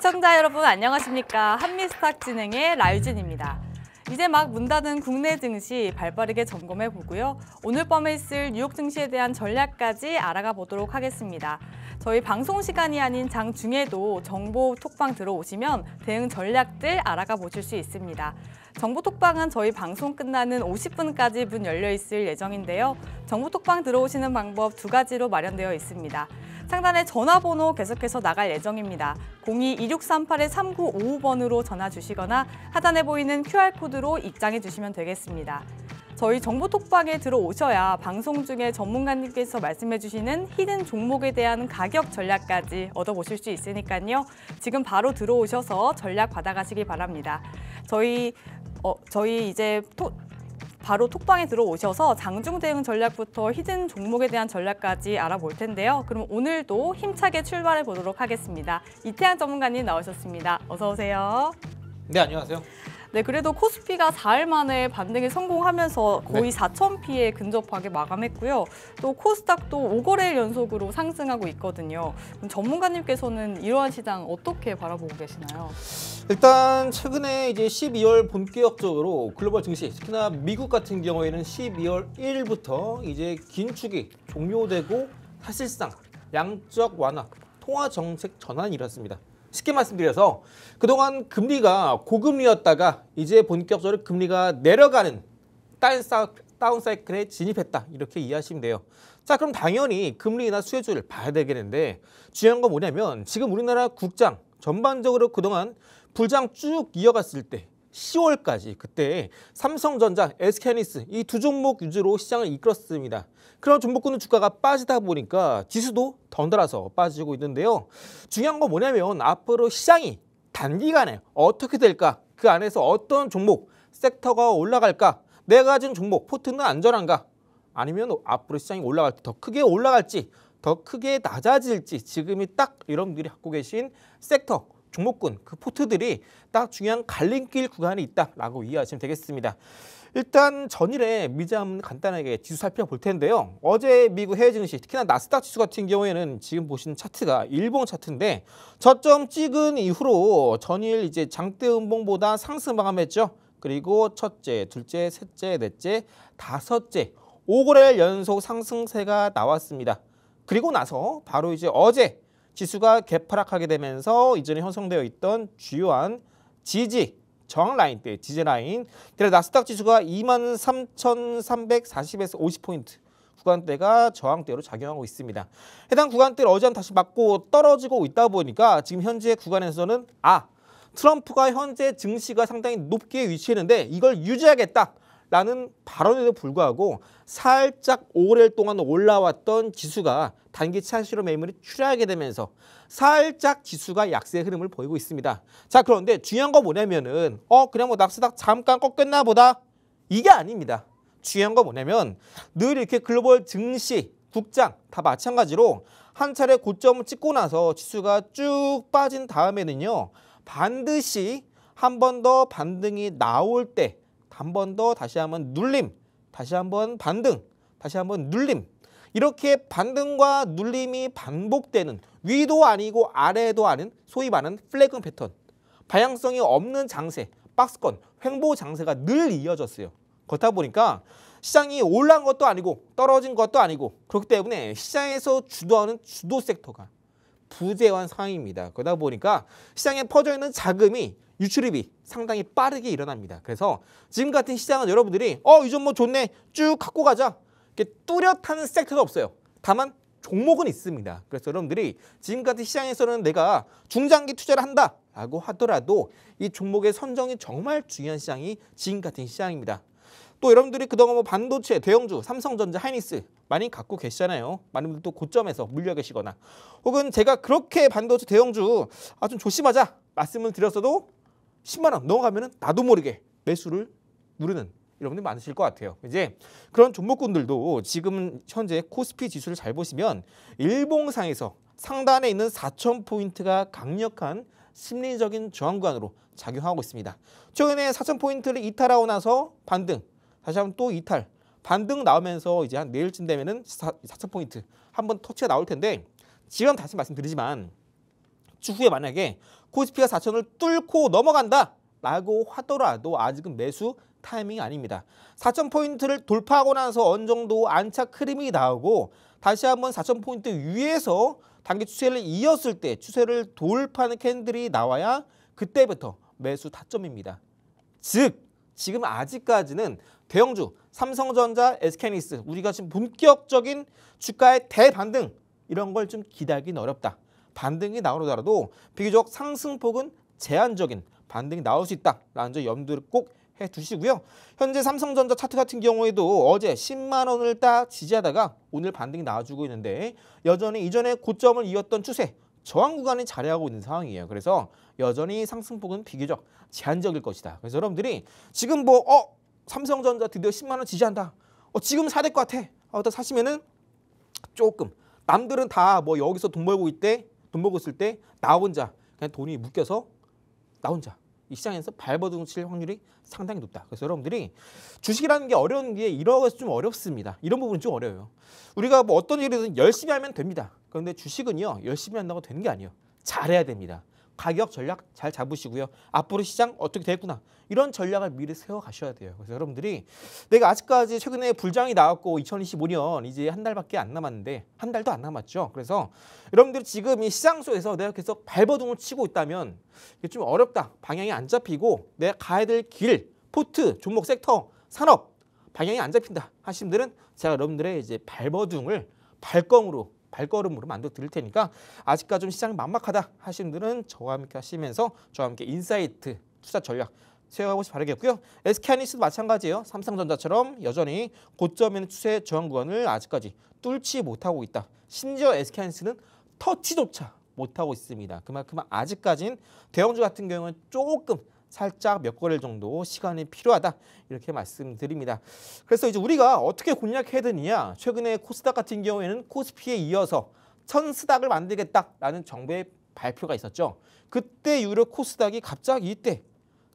시청자 여러분 안녕하십니까. 한미스탁 진행의 라유진입니다. 이제 막 문 닫은 국내 증시 발빠르게 점검해 보고요. 오늘 밤에 있을 뉴욕 증시에 대한 전략까지 알아가 보도록 하겠습니다. 저희 방송 시간이 아닌 장중에도 정보 톡방 들어오시면 대응 전략들 알아가 보실 수 있습니다. 정보 톡방은 저희 방송 끝나는 50분까지 문 열려 있을 예정인데요. 정보 톡방 들어오시는 방법 두 가지로 마련되어 있습니다. 상단에 전화번호 계속해서 나갈 예정입니다. 02-2638-3955번으로 전화 주시거나 하단에 보이는 QR코드로 입장해 주시면 되겠습니다. 저희 정보 톡방에 들어오셔야 방송 중에 전문가님께서 말씀해 주시는 히든 종목에 대한 가격 전략까지 얻어보실 수 있으니까요. 지금 바로 들어오셔서 전략 받아가시기 바랍니다. 저희 이제 바로 톡방에 들어오셔서 장중 대응 전략부터 히든 종목에 대한 전략까지 알아볼 텐데요. 그럼 오늘도 힘차게 출발해 보도록 하겠습니다. 이태양 전문가님 나오셨습니다. 어서 오세요. 네, 안녕하세요. 네, 그래도 코스피가 4일 만에 반등에 성공하면서 거의 4,000피에 근접하게 마감했고요. 또 코스닥도 5거래일 연속으로 상승하고 있거든요. 그럼 전문가님께서는 이러한 시장 어떻게 바라보고 계시나요? 일단 최근에 이제 12월 본격적으로 글로벌 증시, 특히나 미국 같은 경우에는 12월 1일부터 이제 긴축이 종료되고 사실상 양적 완화, 통화 정책 전환이 일어났습니다. 쉽게 말씀드려서 그동안 금리가 고금리였다가 이제 본격적으로 금리가 내려가는 다운 사이클에 진입했다. 이렇게 이해하시면 돼요. 자, 그럼 당연히 금리나 수혜주를 봐야 되겠는데 중요한 건 뭐냐면 지금 우리나라 국장 전반적으로 그동안 불장 쭉 이어갔을 때 10월까지 그때 삼성전자, SK하이닉스 이 두 종목 위주로 시장을 이끌었습니다. 그런 종목군의 주가가 빠지다 보니까 지수도 덩달아서 빠지고 있는데요. 중요한 건 뭐냐면 앞으로 시장이 단기간에 어떻게 될까? 그 안에서 어떤 종목, 섹터가 올라갈까? 내가 가진 종목, 포트는 안전한가? 아니면 앞으로 시장이 올라갈 때 더 크게 올라갈지, 더 크게 낮아질지 지금이 딱 여러분들이 갖고 계신 섹터, 종목군, 그 포트들이 딱 중요한 갈림길 구간이 있다라고 이해하시면 되겠습니다. 일단 전일에 미자 간단하게 지수 살펴볼 텐데요. 어제 미국 해외 증시, 특히나 나스닥 지수 같은 경우에는 지금 보시는 차트가 일봉 차트인데 저점 찍은 이후로 전일 이제 장대 음봉보다 상승 마감했죠. 그리고 첫째, 둘째, 셋째, 넷째, 다섯째 5거래일 연속 상승세가 나왔습니다. 그리고 나서 바로 이제 어제 지수가 개파락하게 되면서 이전에 형성되어 있던 주요한 지지, 저항 라인 때 지지 라인, 나스닥 지수가 23,340에서 50포인트 구간대가 저항대로 작용하고 있습니다. 해당 구간대를 어제 다시 맞고 떨어지고 있다 보니까 지금 현재 구간에서는 트럼프가 현재 증시가 상당히 높게 위치했는데 이걸 유지하겠다라는 발언에도 불구하고 살짝 5거래일 동안 올라왔던 지수가 단기 차시로 매물이 출하게 되면서 살짝 지수가 약세 흐름을 보이고 있습니다. 자, 그런데 중요한 거 뭐냐면은 그냥 뭐 나스닥 잠깐 꺾였나 보다 이게 아닙니다. 중요한 거 뭐냐면 늘 이렇게 글로벌 증시, 국장 다 마찬가지로 한 차례 고점을 찍고 나서 지수가 쭉 빠진 다음에는요. 반드시 한 번 더 반등이 나올 때 한 번 더 다시 한번 눌림, 다시 한번 반등, 다시 한번 눌림. 이렇게 반등과 눌림이 반복되는 위도 아니고 아래도 아닌 소위 말하는 플래그 패턴. 방향성이 없는 장세, 박스권, 횡보 장세가 늘 이어졌어요. 그렇다 보니까 시장이 올라간 것도 아니고 떨어진 것도 아니고 그렇기 때문에 시장에서 주도하는 주도 섹터가 부재한 상황입니다. 그러다 보니까 시장에 퍼져 있는 자금이 유출입이 상당히 빠르게 일어납니다. 그래서 지금 같은 시장은 여러분들이 이 종목 좋네 쭉 갖고 가자 이렇게 뚜렷한 섹터는 없어요. 다만 종목은 있습니다. 그래서 여러분들이 지금 같은 시장에서는 내가 중장기 투자를 한다라고 하더라도 이 종목의 선정이 정말 중요한 시장이 지금 같은 시장입니다. 또 여러분들이 그동안 뭐 반도체, 대형주, 삼성전자, 하이닉스 많이 갖고 계시잖아요. 많은 분들 또 고점에서 물려 계시거나 혹은 제가 그렇게 반도체, 대형주 좀 조심하자 말씀을 드렸어도 10만 원 넘어가면 나도 모르게 매수를 누르는 여러분들 많으실 것 같아요. 이제 그런 종목군들도 지금 현재 코스피 지수를 잘 보시면 일봉상에서 상단에 있는 4,000포인트가 강력한 심리적인 저항구간으로 작용하고 있습니다. 최근에 4,000포인트를 이탈하고 나서 반등, 다시 한번 또 이탈, 반등 나오면서 이제 한 내일쯤 되면은 4,000포인트 한번 터치가 나올 텐데 지금 다시 말씀드리지만 추후에 만약에 코스피가 4천을 뚫고 넘어간다라고 하더라도 아직은 매수 타이밍이 아닙니다. 4,000포인트를 돌파하고 나서 어느 정도 안착 흐름이 나오고 다시 한번 4,000포인트 위에서 단기 추세를 이었을 때 추세를 돌파하는 캔들이 나와야 그때부터 매수 타점입니다. 즉 지금 아직까지는 대형주, 삼성전자, SK하이닉스 우리가 지금 본격적인 주가의 대반등 이런 걸 좀 기대하기는 어렵다. 반등이 나오더라도 비교적 상승폭은 제한적인 반등이 나올 수 있다라는 점 염두를 꼭 해두시고요. 현재 삼성전자 차트 같은 경우에도 어제 10만 원을 딱 지지하다가 오늘 반등이 나와주고 있는데 여전히 이전에 고점을 이었던 추세 저항 구간이 자리하고 있는 상황이에요. 그래서 여전히 상승폭은 비교적 제한적일 것이다. 그래서 여러분들이 지금 삼성전자 드디어 10만 원 지지한다. 지금 사야 될 것 같아. 또 사시면은 조금 남들은 다 여기서 돈 벌고 있을 때 나 혼자 그냥 돈이 묶여서 나 혼자 이 시장에서 발버둥 칠 확률이 상당히 높다. 그래서 여러분들이 주식이라는 게 어려운 게 이러서 좀 어렵습니다. 이런 부분이 좀 어려워요. 우리가 어떤 일이든 열심히 하면 됩니다. 그런데 주식은요 열심히 한다고 되는 게 아니에요. 잘해야 됩니다. 가격 전략 잘 잡으시고요. 앞으로 시장 어떻게 되겠구나 이런 전략을 미리 세워 가셔야 돼요. 그래서 여러분들이 내가 아직까지 최근에 불장이 나왔고 2025년 이제 한 달밖에 안 남았는데 한 달도 안 남았죠. 그래서 여러분들이 지금 이 시장 속에서 내가 계속 발버둥을 치고 있다면 이게 좀 어렵다. 방향이 안 잡히고 내가 가야 될 길, 포트, 종목, 섹터, 산업 방향이 안 잡힌다 하신 분들은 제가 여러분들의 이제 발버둥을 발걸음으로 만들어 드릴 테니까 아직까지 좀 시장이 막막하다 하시는 분들은 저와 함께 하시면서 저와 함께 인사이트 투자 전략 세워보시 바라겠고요. SK하이닉스도 마찬가지예요. 삼성전자처럼 여전히 고점 있는 추세 저항 구간을 아직까지 뚫지 못하고 있다. 심지어 SK하이닉스는 터치조차 못하고 있습니다. 그만큼 아직까지는 대형주 같은 경우는 조금 살짝 몇 거래일 정도 시간이 필요하다 이렇게 말씀드립니다. 그래서 이제 우리가 어떻게 공략해야 되느냐, 최근에 코스닥 같은 경우에는 코스피에 이어서 천스닥을 만들겠다라는 정부의 발표가 있었죠. 그때 이후로 코스닥이 갑자기 이때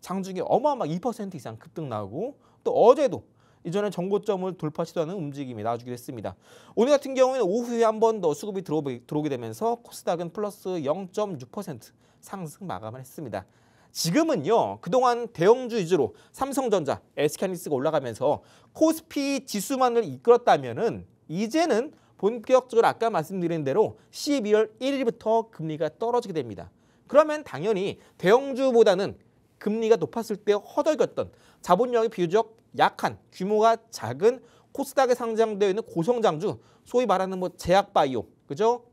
장중에 어마어마하게 2% 이상 급등 나오고 또 어제도 이전에 정고점을 돌파 시도하는 움직임이 나와주기도 했습니다. 오늘 같은 경우에는 오후에 한 번 더 수급이 들어오게 되면서 코스닥은 플러스 0.6% 상승 마감을 했습니다. 지금은요 그동안 대형주 위주로 삼성전자, SK하이닉스가 올라가면서 코스피 지수만을 이끌었다면은 이제는 본격적으로 아까 말씀드린 대로 12월 1일부터 금리가 떨어지게 됩니다. 그러면 당연히 대형주보다는 금리가 높았을 때 허덕였던 자본력이 비교적 약한 규모가 작은 코스닥에 상장되어 있는 고성장주, 소위 말하는 제약바이오, 그죠?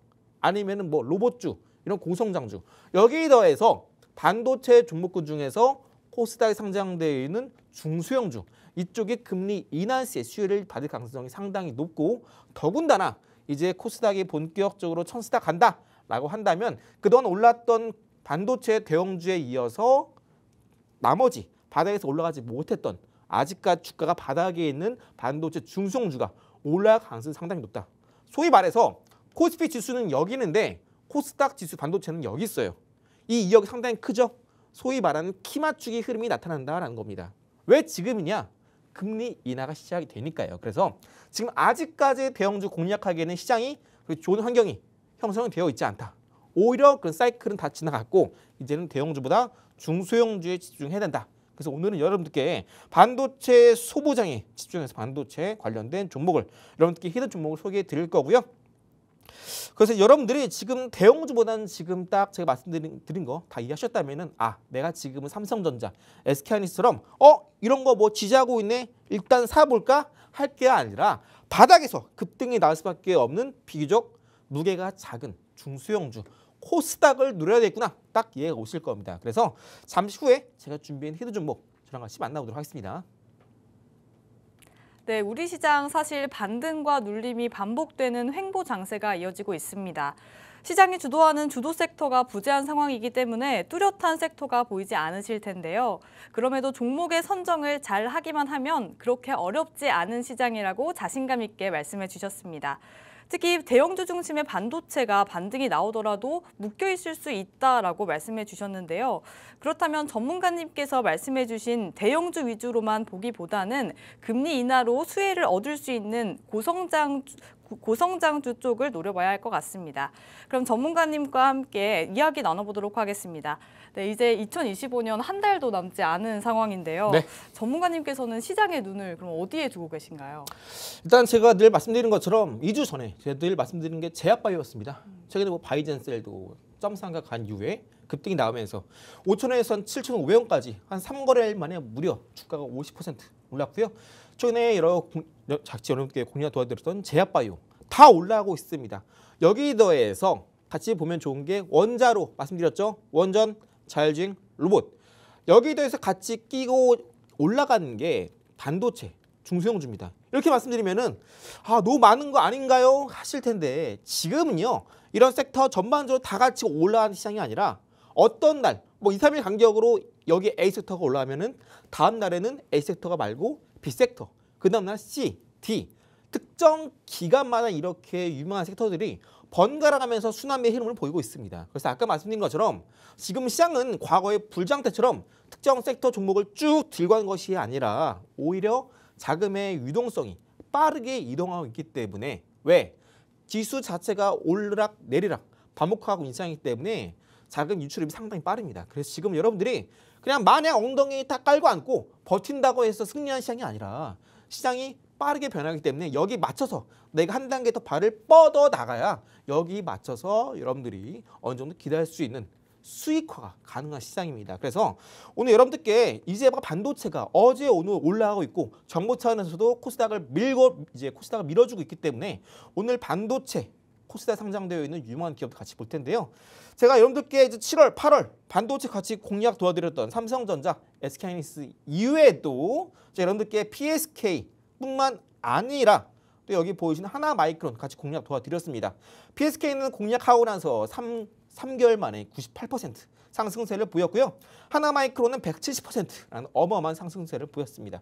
아니면은 로봇주 이런 고성장주 여기에 더해서 반도체 종목군 중에서 코스닥에 상장되어 있는 중소형주 이쪽이 금리 인하 시에 수혜를 받을 가능성이 상당히 높고 더군다나 이제 코스닥이 본격적으로 천스닥 간다라고 한다면 그동안 올랐던 반도체 대형주에 이어서 나머지 바닥에서 올라가지 못했던 아직까지 주가가 바닥에 있는 반도체 중소형주가 올라갈 가능성이 상당히 높다. 소위 말해서 코스피 지수는 여기 있는데 코스닥 지수 반도체는 여기 있어요. 이 이역이 상당히 크죠. 소위 말하는 키 맞추기 흐름이 나타난다라는 겁니다. 왜 지금이냐? 금리 인하가 시작이 되니까요. 그래서 지금 아직까지 대형주 공략하기에는 시장이 좋은 환경이 형성이 되어 있지 않다. 오히려 그 사이클은 다 지나갔고 이제는 대형주보다 중소형주에 집중해야 된다. 그래서 오늘은 여러분들께 반도체 소부장에 집중해서 반도체 관련된 종목을 여러분들께 히든 종목을 소개해 드릴 거고요. 그래서 여러분들이 지금 대형주보다는 지금 딱 제가 말씀드린 거 다 이해하셨다면은 내가 지금은 삼성전자, SK하이닉스처럼 이런 거 지지하고 있네 일단 사볼까 할 게 아니라 바닥에서 급등이 나올 수밖에 없는 비교적 무게가 작은 중소형주 코스닥을 누려야 되겠구나 딱 이해가 오실 겁니다. 그래서 잠시 후에 제가 준비한 히든 종목 저랑 같이 만나보도록 하겠습니다. 네, 우리 시장 사실 반등과 눌림이 반복되는 횡보 장세가 이어지고 있습니다. 시장이 주도하는 주도 섹터가 부재한 상황이기 때문에 뚜렷한 섹터가 보이지 않으실 텐데요. 그럼에도 종목의 선정을 잘 하기만 하면 그렇게 어렵지 않은 시장이라고 자신감 있게 말씀해 주셨습니다. 특히 대형주 중심의 반도체가 반등이 나오더라도 묶여 있을 수 있다라고 말씀해 주셨는데요. 그렇다면 전문가님께서 말씀해 주신 대형주 고성장주 쪽을 노려봐야 할 것 같습니다. 그럼 전문가님과 함께 이야기 나눠보도록 하겠습니다. 네, 이제 2025년 한 달도 남지 않은 상황인데요. 네. 전문가님께서는 시장의 눈을 그럼 어디에 두고 계신가요? 일단 제가 늘 말씀드리는 것처럼 2주 전에 제가 늘 말씀드리는 게 제약바이오였습니다. 최근에 뭐 바이젠셀도 점상가 간 이후에 급등이 나오면서 5,000원에서 7,500원까지 한 3거래일 만에 무려 주가가 50% 올랐고요. 최근에 여러 작지 여러분께 공략 도와드렸던 제약바이오 다 올라가고 있습니다. 여기 더해서 같이 보면 좋은 게 원자로 말씀드렸죠. 원전, 자율주행, 로봇. 여기 더해서 같이 끼고 올라가는 게 반도체, 중소형주입니다. 이렇게 말씀드리면은 너무 많은 거 아닌가요? 하실 텐데 지금은요. 이런 섹터 전반적으로 다 같이 올라가는 시장이 아니라 어떤 날, 뭐 2, 3일 간격으로 여기 A 섹터가 올라가면은 다음 날에는 A 섹터가 말고 B 섹터, 그 다음 날 C, D 특정 기간마다 이렇게 유명한 섹터들이 번갈아 가면서 순환매의 흐름을 보이고 있습니다. 그래서 아까 말씀드린 것처럼 지금 시장은 과거의 불장태처럼 특정 sek터 종목을 쭉 들고 가는 것이 아니라 오히려 자금의 유동성이 빠르게 이동하고 있기 때문에 왜? 지수 자체가 오르락 내리락 반복하고 있는 시장이기 때문에 자금 유출입이 상당히 빠릅니다. 그래서 지금 여러분들이 그냥 마냥 엉덩이 다 깔고 앉고 버틴다고 해서 승리한 시장이 아니라 시장이 빠르게 변하기 때문에 여기 맞춰서 내가 한 단계 더 발을 뻗어 나가야 여기 맞춰서 여러분들이 어느 정도 기대할 수 있는 수익화가 가능한 시장입니다. 그래서 오늘 여러분들께 이제 반도체가 어제 오늘 올라가고 있고 정보 차원에서도 코스닥을 밀어주고 있기 때문에 오늘 반도체 코스닥에 상장되어 있는 유명한 기업도 같이 볼 텐데요. 제가 여러분들께 이제 7월, 8월 반도체 같이 공략 도와드렸던 삼성전자, SK하이닉스 이외에도 여러분들께 PSK뿐만 아니라 또 여기 보이시는 하나마이크론 같이 공략 도와드렸습니다. PSK는 공략하고 나서 3개월 만에 98% 상승세를 보였고요. 하나마이크론은 170%라는 어마어마한 상승세를 보였습니다.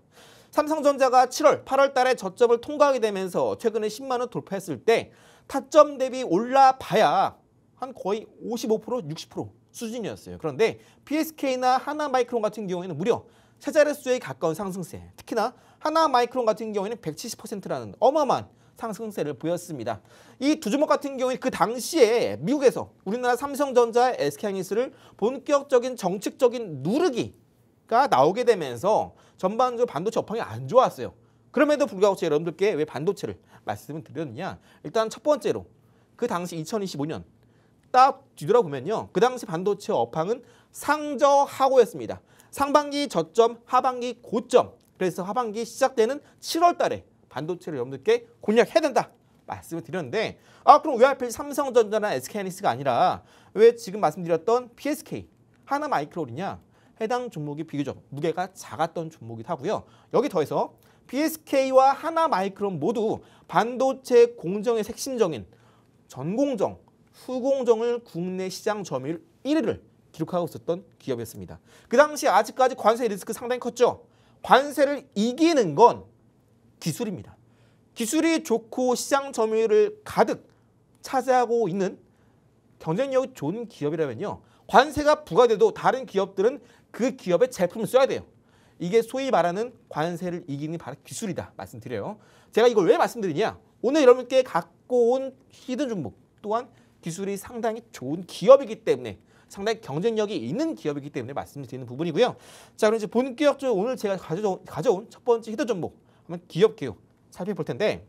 삼성전자가 7월, 8월 달에 저점을 통과하게 되면서 최근에 10만 원 돌파했을 때 타점 대비 올라봐야 한 거의 55%, 60% 수준이었어요. 그런데 PSK나 하나마이크론 같은 경우에는 무려 세 자릿수에 가까운 상승세, 특히나 하나마이크론 같은 경우에는 170%라는 어마어마한 상승세를 보였습니다. 이 두 종목 같은 경우에 그 당시에 미국에서 우리나라 삼성전자, SK하이닉스를 본격적인 정책적인 누르기가 나오게 되면서 전반적으로 반도체 업황이 안 좋았어요. 그럼에도 불구하고 제가 여러분들께 왜 반도체를 말씀을 드렸느냐. 일단 첫 번째로 그 당시 2025년 딱 뒤돌아보면요. 그 당시 반도체 업황은 상저하고였습니다. 상반기 저점, 하반기 고점. 그래서 하반기 시작되는 7월 달에 반도체를 여러분들께 공략해야 된다 말씀을 드렸는데 그럼 왜 하필 삼성전자나 SK하이닉스가 아니라 왜 지금 말씀드렸던 PSK, 하나마이크론이냐? 해당 종목이 비교적 무게가 작았던 종목이기도 하고요. 여기 더해서 PSK와 하나마이크론 모두 반도체 공정의 핵심적인 전공정, 후공정을 국내 시장 점유율 1위를 기록하고 있었던 기업이었습니다. 그 당시 아직까지 관세 리스크 상당히 컸죠. 관세를 이기는 건 기술입니다. 기술이 좋고 시장 점유율을 가득 차지하고 있는 경쟁력이 좋은 기업이라면요. 관세가 부과돼도 다른 기업들은 그 기업의 제품을 써야 돼요. 이게 소위 말하는 관세를 이기는 바로 기술이다 말씀드려요. 제가 이걸 왜 말씀드리냐. 오늘 여러분께 갖고 온 히든 종목 또한 기술이 상당히 좋은 기업이기 때문에 상당히 경쟁력이 있는 기업이기 때문에 말씀드리는 부분이고요. 자, 그럼 이제 본격적으로 오늘 제가 가져온 첫 번째 히든 종목 한번 기업 개요 살펴볼 텐데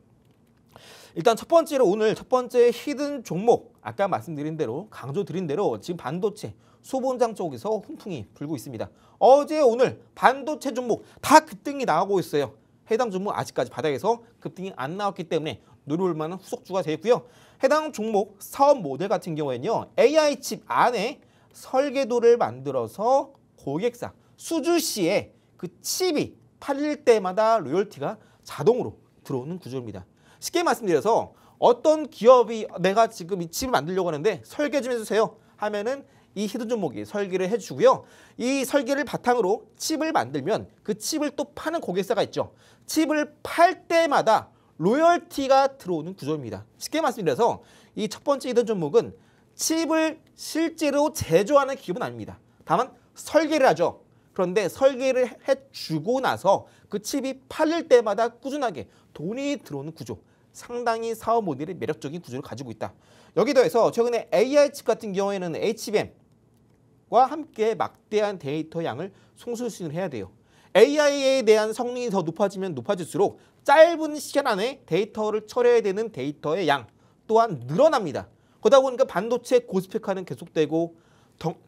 일단 첫 번째로 오늘 첫 번째 히든 종목 아까 말씀드린 대로 강조드린 대로 지금 반도체 소본장 쪽에서 훈풍이 불고 있습니다. 어제 오늘 반도체 종목 다 급등이 나오고 있어요. 해당 종목 아직까지 바닥에서 급등이 안 나왔기 때문에 노려볼 만한 후속주가 되었고요. 해당 종목 사업 모델 같은 경우에는요. AI 칩 안에 설계도를 만들어서 고객사 수주시에 그 칩이 팔릴 때마다 로열티가 자동으로 들어오는 구조입니다. 쉽게 말씀드려서 어떤 기업이 내가 지금 이 칩을 만들려고 하는데 설계 좀 해주세요 하면은 이 히든 종목이 설계를 해주고요. 이 설계를 바탕으로 칩을 만들면 그 칩을 또 파는 고객사가 있죠. 칩을 팔 때마다 로열티가 들어오는 구조입니다. 쉽게 말씀드려서 이 첫 번째 히든 종목은 칩을 실제로 제조하는 기업은 아닙니다. 다만 설계를 하죠. 그런데 설계를 해주고 나서 그 칩이 팔릴 때마다 꾸준하게 돈이 들어오는 구조. 상당히 사업 모델이 매력적인 구조를 가지고 있다. 여기 더해서 최근에 AI 칩 같은 경우에는 HBM과 함께 막대한 데이터 양을 송수신을 해야 돼요. AI에 대한 성능이 더 높아지면 높아질수록 짧은 시간 안에 데이터를 처리해야 되는 데이터의 양 또한 늘어납니다. 그러다 보니까 반도체 고스펙화는 계속되고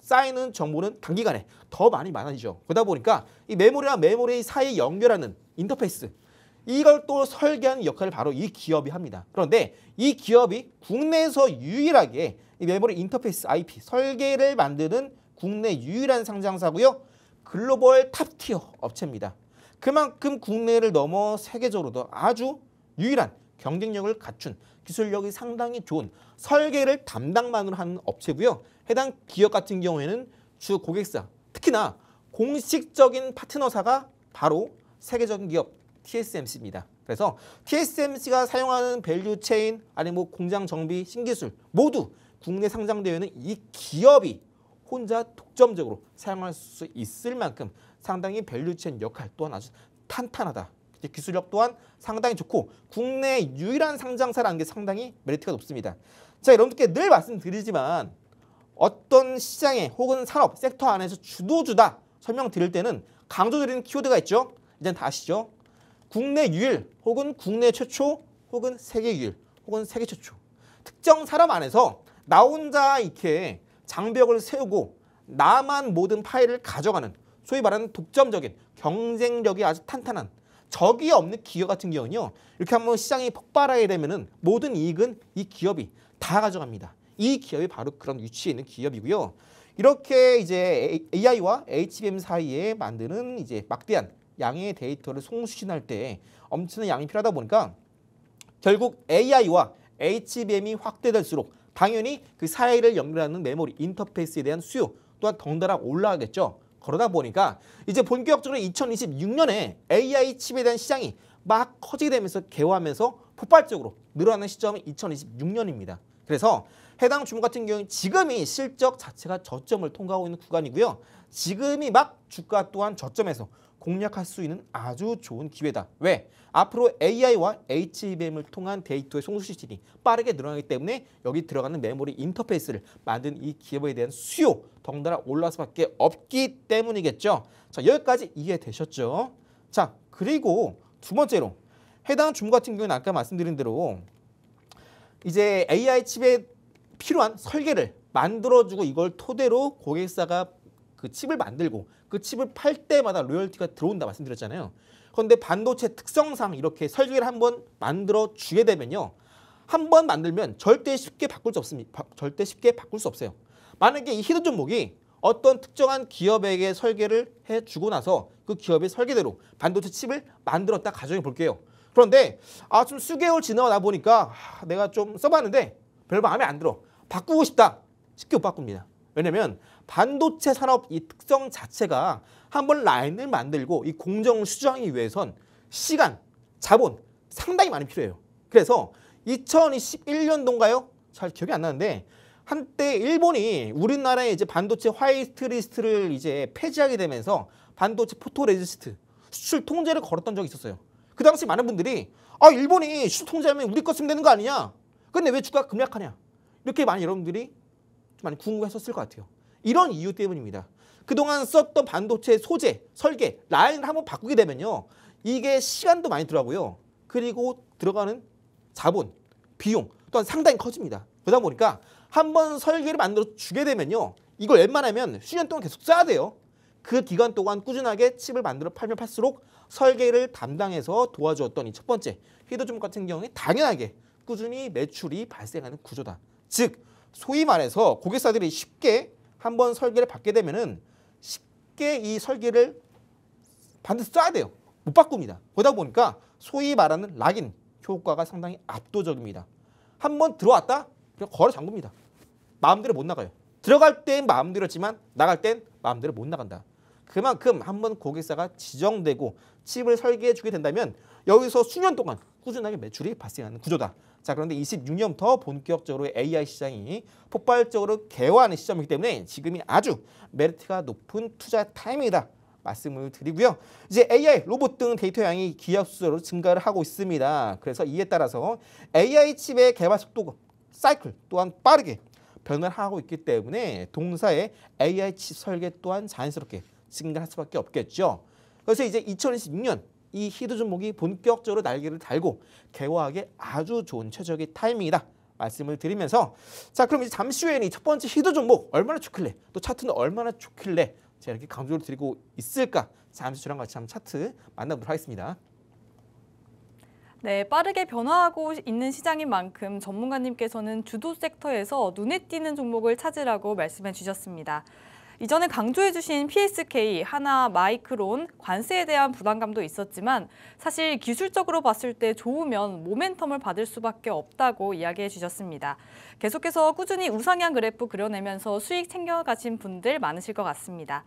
쌓이는 정보는 단기간에 더 많아지죠. 그러다 보니까 이 메모리와 메모리 사이 연결하는 인터페이스 이걸 또 설계하는 역할을 바로 이 기업이 합니다. 그런데 이 기업이 국내에서 유일하게 이 메모리 인터페이스 IP 설계를 만드는 국내 유일한 상장사고요. 글로벌 탑티어 업체입니다. 그만큼 국내를 넘어 세계적으로도 아주 유일한 경쟁력을 갖춘 기술력이 상당히 좋은 설계를 담당만으로 하는 업체고요. 해당 기업 같은 경우에는 주 고객사, 특히나 공식적인 파트너사가 바로 세계적인 기업 TSMC입니다. 그래서 TSMC가 사용하는 밸류 체인, 아니 뭐 공장 정비, 신기술 모두 국내 상장되어 있는 이 기업이 혼자 독점적으로 사용할 수 있을 만큼 상당히 밸류 체인 역할 또한 아주 탄탄하다. 기술력 또한 상당히 좋고 국내 유일한 상장사라는 게 상당히 메리트가 높습니다. 자, 여러분들께 늘 말씀드리지만 어떤 시장에 혹은 산업 섹터 안에서 주도주다 설명드릴 때는 강조드리는 키워드가 있죠. 이젠 다 아시죠? 국내 유일 혹은 국내 최초 혹은 세계 유일 혹은 세계 최초. 특정 산업 안에서 나 혼자 이렇게 장벽을 세우고 나만 모든 파일을 가져가는 소위 말하는 독점적인 경쟁력이 아주 탄탄한 적이 없는 기업 같은 경우는요. 이렇게 한번 시장이 폭발하게 되면은 모든 이익은 이 기업이 다 가져갑니다. 이 기업이 바로 그런 위치에 있는 기업이고요. 이렇게 이제 AI와 HBM 사이에 만드는 이제 막대한 양의 데이터를 송수신할 때 엄청난 양이 필요하다 보니까 결국 AI와 HBM이 확대될수록 당연히 그 사이를 연결하는 메모리 인터페이스에 대한 수요 또한 덩달아 올라가겠죠. 그러다 보니까 이제 본격적으로 2026년에 AI 칩에 대한 시장이 막 커지게 되면서 개화하면서 폭발적으로 늘어나는 시점이 2026년입니다. 그래서 해당 주목 같은 경우는 지금이 실적 자체가 저점을 통과하고 있는 구간이고요. 지금이 막 주가 또한 저점에서 공략할 수 있는 아주 좋은 기회다. 왜? 앞으로 AI와 HBM을 통한 데이터의 송수신이 빠르게 늘어나기 때문에 여기 들어가는 메모리 인터페이스를 만든 이 기업에 대한 수요 덩달아 올라갈 수밖에 없기 때문이겠죠. 자, 여기까지 이해되셨죠? 자, 그리고 두 번째로 해당 주목 같은 경우는 아까 말씀드린 대로 이제 AI 칩에 필요한 설계를 만들어주고 이걸 토대로 고객사가 그 칩을 만들고 그 칩을 팔 때마다 로열티가 들어온다 말씀드렸잖아요. 그런데 반도체 특성상 이렇게 설계를 한번 만들어 주게 되면요. 한번 만들면 절대 쉽게 바꿀 수 없습니다. 절대 쉽게 바꿀 수 없어요. 만약에 이 히든 종목이 어떤 특정한 기업에게 설계를 해주고 나서 그 기업의 설계대로 반도체 칩을 만들었다 가정해 볼게요. 그런데 좀 수개월 지나다 보니까 내가 좀 써봤는데 별로 마음에 안 들어. 바꾸고 싶다. 쉽게 못 바꿉니다. 왜냐면 반도체 산업 이 특성 자체가 한번 라인을 만들고 이 공정을 수정하기 위해선 시간, 자본 상당히 많이 필요해요. 그래서 2021년도인가요? 잘 기억이 안 나는데 한때 일본이 우리나라의 이제 반도체 화이트리스트를 이제 폐지하게 되면서 반도체 포토레지스트 수출 통제를 걸었던 적이 있었어요. 그 당시 많은 분들이 일본이 수출 통제하면 우리 거 쓰면 되는 거 아니냐? 근데 왜 주가가 급락하냐? 이렇게 많이 여러분들이 좀 많이 궁금했었을 것 같아요. 이런 이유 때문입니다. 그동안 썼던 반도체 소재, 설계, 라인을 한번 바꾸게 되면요. 이게 시간도 많이 들어가고요. 그리고 들어가는 자본, 비용 또한 상당히 커집니다. 그러다 보니까 한번 설계를 만들어 주게 되면요. 이걸 웬만하면 수년 동안 계속 써야 돼요. 그 기간 동안 꾸준하게 칩을 만들어 팔면 팔수록 설계를 담당해서 도와주었던 이 첫 번째 히든 같은 경우에 당연하게 꾸준히 매출이 발생하는 구조다. 즉 소위 말해서 고객사들이 쉽게 한번 설계를 받게 되면은 쉽게 이 설계를 반드시 써야 돼요. 못 바꿉니다. 그러다 보니까 소위 말하는 락인 효과가 상당히 압도적입니다. 한번 들어왔다? 그냥 걸어 잠굽니다. 마음대로 못 나가요. 들어갈 땐 마음대로지만 나갈 땐 마음대로 못 나간다. 그만큼 한번 고객사가 지정되고 칩을 설계해 주게 된다면 여기서 수년 동안 꾸준하게 매출이 발생하는 구조다. 자, 그런데 26년부터 본격적으로 AI 시장이 폭발적으로 개화하는 시점이기 때문에 지금이 아주 메리트가 높은 투자 타이밍이다 말씀을 드리고요. 이제 AI, 로봇 등 데이터 양이 기하급수적으로 증가를 하고 있습니다. 그래서 이에 따라서 AI 칩의 개발 속도 사이클 또한 빠르게 변화를 하고 있기 때문에 동사의 AI 칩 설계 또한 자연스럽게 증가할 수밖에 없겠죠. 그래서 이제 2026년 이 히드 종목이 본격적으로 날개를 달고 개화하기 아주 좋은 최적의 타이밍이다 말씀을 드리면서, 자 그럼 이제 잠시 후에는 이 첫 번째 히드 종목 얼마나 좋길래 또 차트는 얼마나 좋길래 제가 이렇게 강조를 드리고 있을까, 잠시 저랑 같이 한번 차트 만나보도록 하겠습니다. 네, 빠르게 변화하고 있는 시장인 만큼 전문가님께서는 주도 섹터에서 눈에 띄는 종목을 찾으라고 말씀해 주셨습니다. 이전에 강조해 주신 PSK, 하나, 마이크론, 관세에 대한 부담감도 있었지만 사실 기술적으로 봤을 때 좋으면 모멘텀을 받을 수밖에 없다고 이야기해 주셨습니다. 계속해서 꾸준히 우상향 그래프 그려내면서 수익 챙겨가신 분들 많으실 것 같습니다.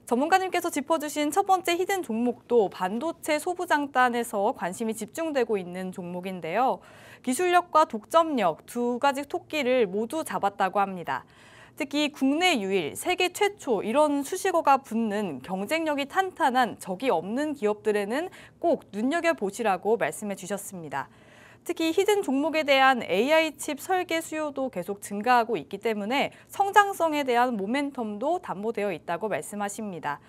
전문가님께서 짚어주신 첫 번째 히든 종목도 반도체 소부장단에서 관심이 집중되고 있는 종목인데요. 기술력과 독점력 두 가지 토끼를 모두 잡았다고 합니다. 특히 국내 유일, 세계 최초 이런 수식어가 붙는 경쟁력이 탄탄한 적이 없는 기업들에는 꼭 눈여겨보시라고 말씀해 주셨습니다. 특히 히든 종목에 대한 AI 칩 설계 수요도 계속 증가하고 있기 때문에 성장성에 대한 모멘텀도 담보되어 있다고 말씀하십니다.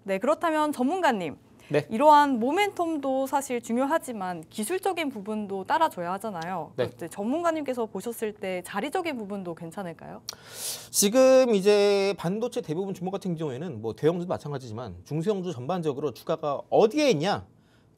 네, 그렇다면 전문가님, 네. 이러한 모멘텀도 사실 중요하지만 기술적인 부분도 따라줘야 하잖아요. 네. 전문가님께서 보셨을 때 자리적인 부분도 괜찮을까요? 지금 이제 반도체 대부분 종목 같은 경우에는 뭐 대형주도 마찬가지지만 중소형주 전반적으로 주가가 어디에 있냐?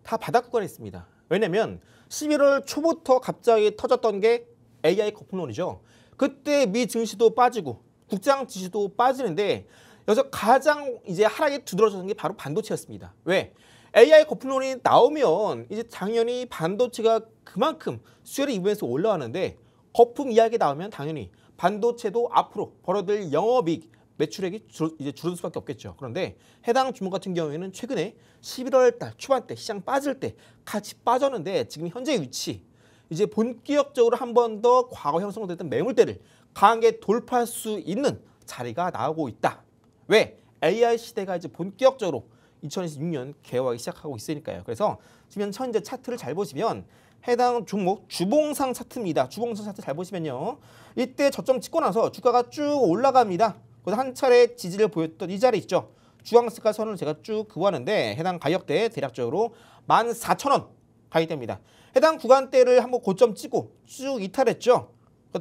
다 바닥 구간에 있습니다. 왜냐면 11월 초부터 갑자기 터졌던 게 AI 거품론이죠. 그때 미 증시도 빠지고 국장 지수도 빠지는데 여기서 가장 이제 하락에 두드러졌던 게 바로 반도체였습니다. 왜? AI 거품론이 나오면 이제 당연히 반도체가 그만큼 수혜를 입으면서 올라가는데, 거품 이야기 나오면 당연히 반도체도 앞으로 벌어들 영업이익, 매출액이 이제 줄어들 수밖에 없겠죠. 그런데 해당 종목 같은 경우에는 최근에 11월 달 초반 때 시장 빠질 때 같이 빠졌는데, 지금 현재 위치 이제 본격적으로 한 번 더 과거 형성됐던 매물대를 강하게 돌파할 수 있는 자리가 나오고 있다. 왜? AI 시대가 이제 본격적으로 2026년 개화하기 시작하고 있으니까요. 그래서 지금 현재 차트를 잘 보시면 해당 종목 주봉상 차트입니다. 주봉상 차트 잘 보시면요, 이때 저점 찍고 나서 주가가 쭉 올라갑니다. 그래서 한 차례 지지를 보였던 이 자리 있죠. 주황색깔 선을 제가 쭉 그어왔는데 해당 가격대 대략적으로 14,000원 가격대입니다. 해당 구간대를 한번 고점 찍고 쭉 이탈했죠.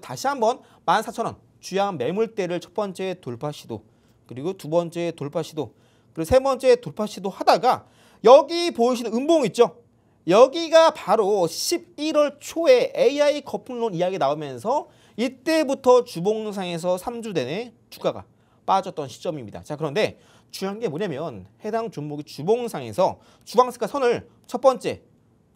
다시 한번 14,000원 주양 매물대를 첫 번째 돌파 시도, 그리고 두 번째 돌파 시도, 그리고 세 번째 돌파 시도 하다가 여기 보이시는 음봉 있죠. 여기가 바로 11월 초에 AI 거품론 이야기 나오면서 이때부터 주봉상에서 3주 내내 주가가 빠졌던 시점입니다. 자, 그런데 중요한 게 뭐냐면 해당 종목이 주봉상에서 주황색깔 선을 첫 번째,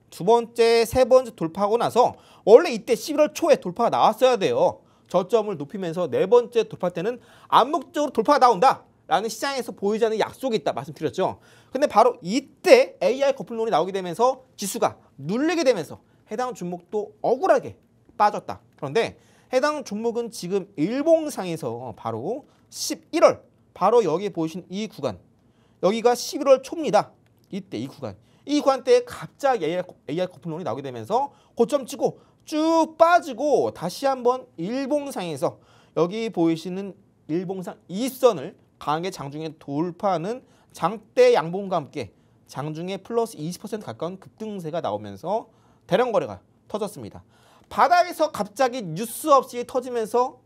두 번째, 세 번째 돌파하고 나서 원래 이때 11월 초에 돌파가 나왔어야 돼요. 저점을 높이면서 네 번째 돌파 때는 암묵적으로 돌파가 나온다라는 시장에서 보이지 않는 약속이 있다 말씀드렸죠. 근데 바로 이때 AI 거품론이 나오게 되면서 지수가 눌리게 되면서 해당 종목도 억울하게 빠졌다. 그런데 해당 종목은 지금 일봉상에서 바로 11월, 바로 여기 보이신 이 구간, 여기가 11월 초입니다. 이때 이 구간대에 갑자기 AI 거품론이 나오게 되면서 고점 치고 쭉 빠지고 다시 한번 일봉상에서 여기 보이시는 일봉상 2선을 강하게 장중에 돌파하는 장대 양봉과 함께 장중에 플러스 20% 가까운 급등세가 나오면서 대량 거래가 터졌습니다. 바닥에서 갑자기 뉴스 없이 터지면서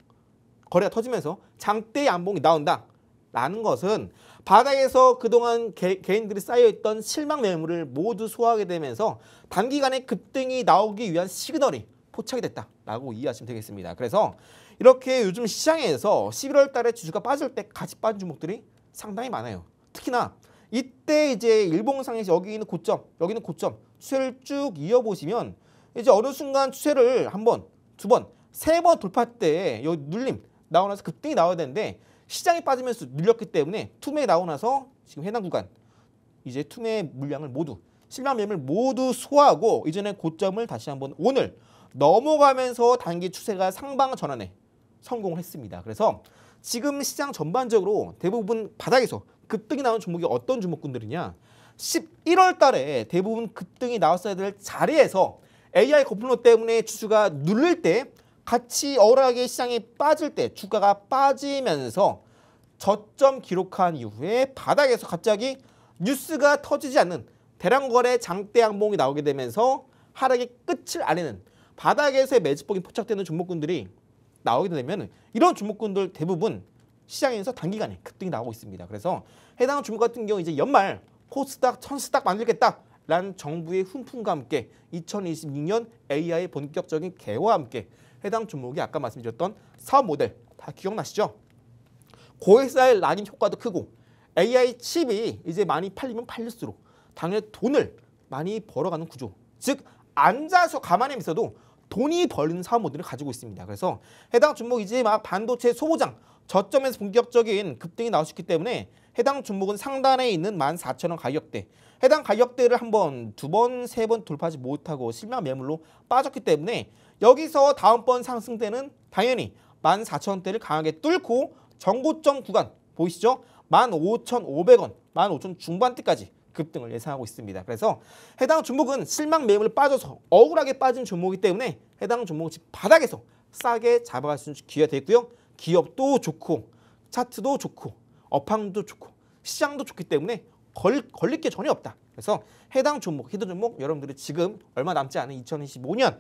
거래가 터지면서 장대 양봉이 나온다라는 것은 바닥에서 그동안 개인들이 쌓여있던 실망 매물을 모두 소화하게 되면서 단기간에 급등이 나오기 위한 시그널이 포착이 됐다라고 이해하시면 되겠습니다. 그래서 이렇게 요즘 시장에서 11월 달에 지수가 빠질 때 같이 빠진 종목들이 상당히 많아요. 특히나 이때 이제 일봉상에서 여기 있는 고점, 여기는 고점 추세를 쭉 이어보시면 이제 어느 순간 추세를 한 번, 두 번, 세 번 돌파할 때 여기 눌림 나오고 나서 급등이 나와야 되는데 시장이 빠지면서 눌렸기 때문에 투매 나오고 나서 지금 해당 구간 이제 투매 물량을 모두 실망 매물 모두 소화하고 이전에 고점을 다시 한번 오늘 넘어가면서 단기 추세가 상방 전환에 성공을 했습니다. 그래서 지금 시장 전반적으로 대부분 바닥에서 급등이 나온 종목이 어떤 종목군들이냐? 11월 달에 대부분 급등이 나왔어야 될 자리에서 AI 거품론 때문에 주주가 누를 때 같이 억울하게 시장에 빠질 때 주가가 빠지면서 저점 기록한 이후에 바닥에서 갑자기 뉴스가 터지지 않는 대량 거래 장대 양봉이 나오게 되면서 하락의 끝을 알리는 바닥에서의 매집폭이 포착되는 종목군들이 나오게 되면 이런 종목군들 대부분 시장에서 단기간에 급등이 나오고 있습니다. 그래서 해당 종목 같은 경우 이제 연말 코스닥, 천스닥 만들겠다라는 정부의 훈풍과 함께 2026년 AI 본격적인 개화와 함께 해당 종목이 아까 말씀드렸던 사업 모델 다 기억나시죠? 고액사의 락인 효과도 크고 AI 칩이 이제 많이 팔리면 팔릴수록 당연히 돈을 많이 벌어가는 구조. 즉 앉아서 가만히 있어도 돈이 벌리는 사업 모델을 가지고 있습니다. 그래서 해당 종목 이제 막 반도체 소모장 저점에서 본격적인 급등이 나올 수 있기 때문에 해당 종목은 상단에 있는 14,000원 가격대 해당 가격대를 한 번, 두 번, 세 번 돌파하지 못하고 실망 매물로 빠졌기 때문에 여기서 다음번 상승 때는 당연히 14,000원대를 강하게 뚫고 정고점 구간 보이시죠? 15,500원, 15,000 중반대까지 급등을 예상하고 있습니다. 그래서 해당 종목은 실망 매물에 빠져서 억울하게 빠진 종목이기 때문에 해당 종목은 지금 바닥에서 싸게 잡아갈 수 있는 기회가 되고요. 기업도 좋고 차트도 좋고 업황도 좋고 시장도 좋기 때문에 걸릴 게 전혀 없다. 그래서 해당 종목, 히든 종목 여러분들이 지금 얼마 남지 않은 2025년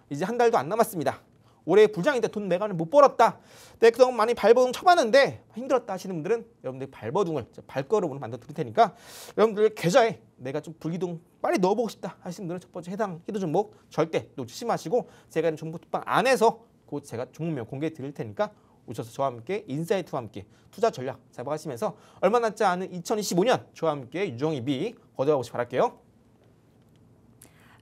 이제 한 달도 안 남았습니다. 올해 부장인데 돈 내가 못 벌었다. 내가 그동안 많이 발버둥 쳐봤는데 힘들었다 하시는 분들은 여러분들 발버둥을 발걸음으로 만들어 드릴 테니까 여러분들 계좌에 내가 좀 불기둥 빨리 넣어보고 싶다 하시는 분들은 첫 번째 해당 히든 종목 절대 놓치지 마시고 제가 있는 정보 톡방 안에서 곧 제가 종목명 공개해 드릴 테니까 오셔서 저와 함께 인사이트와 함께 투자 전략 잡아가시면서 얼마 남지 않은 2025년 저와 함께 유종이비 거둬가시기 바랄게요.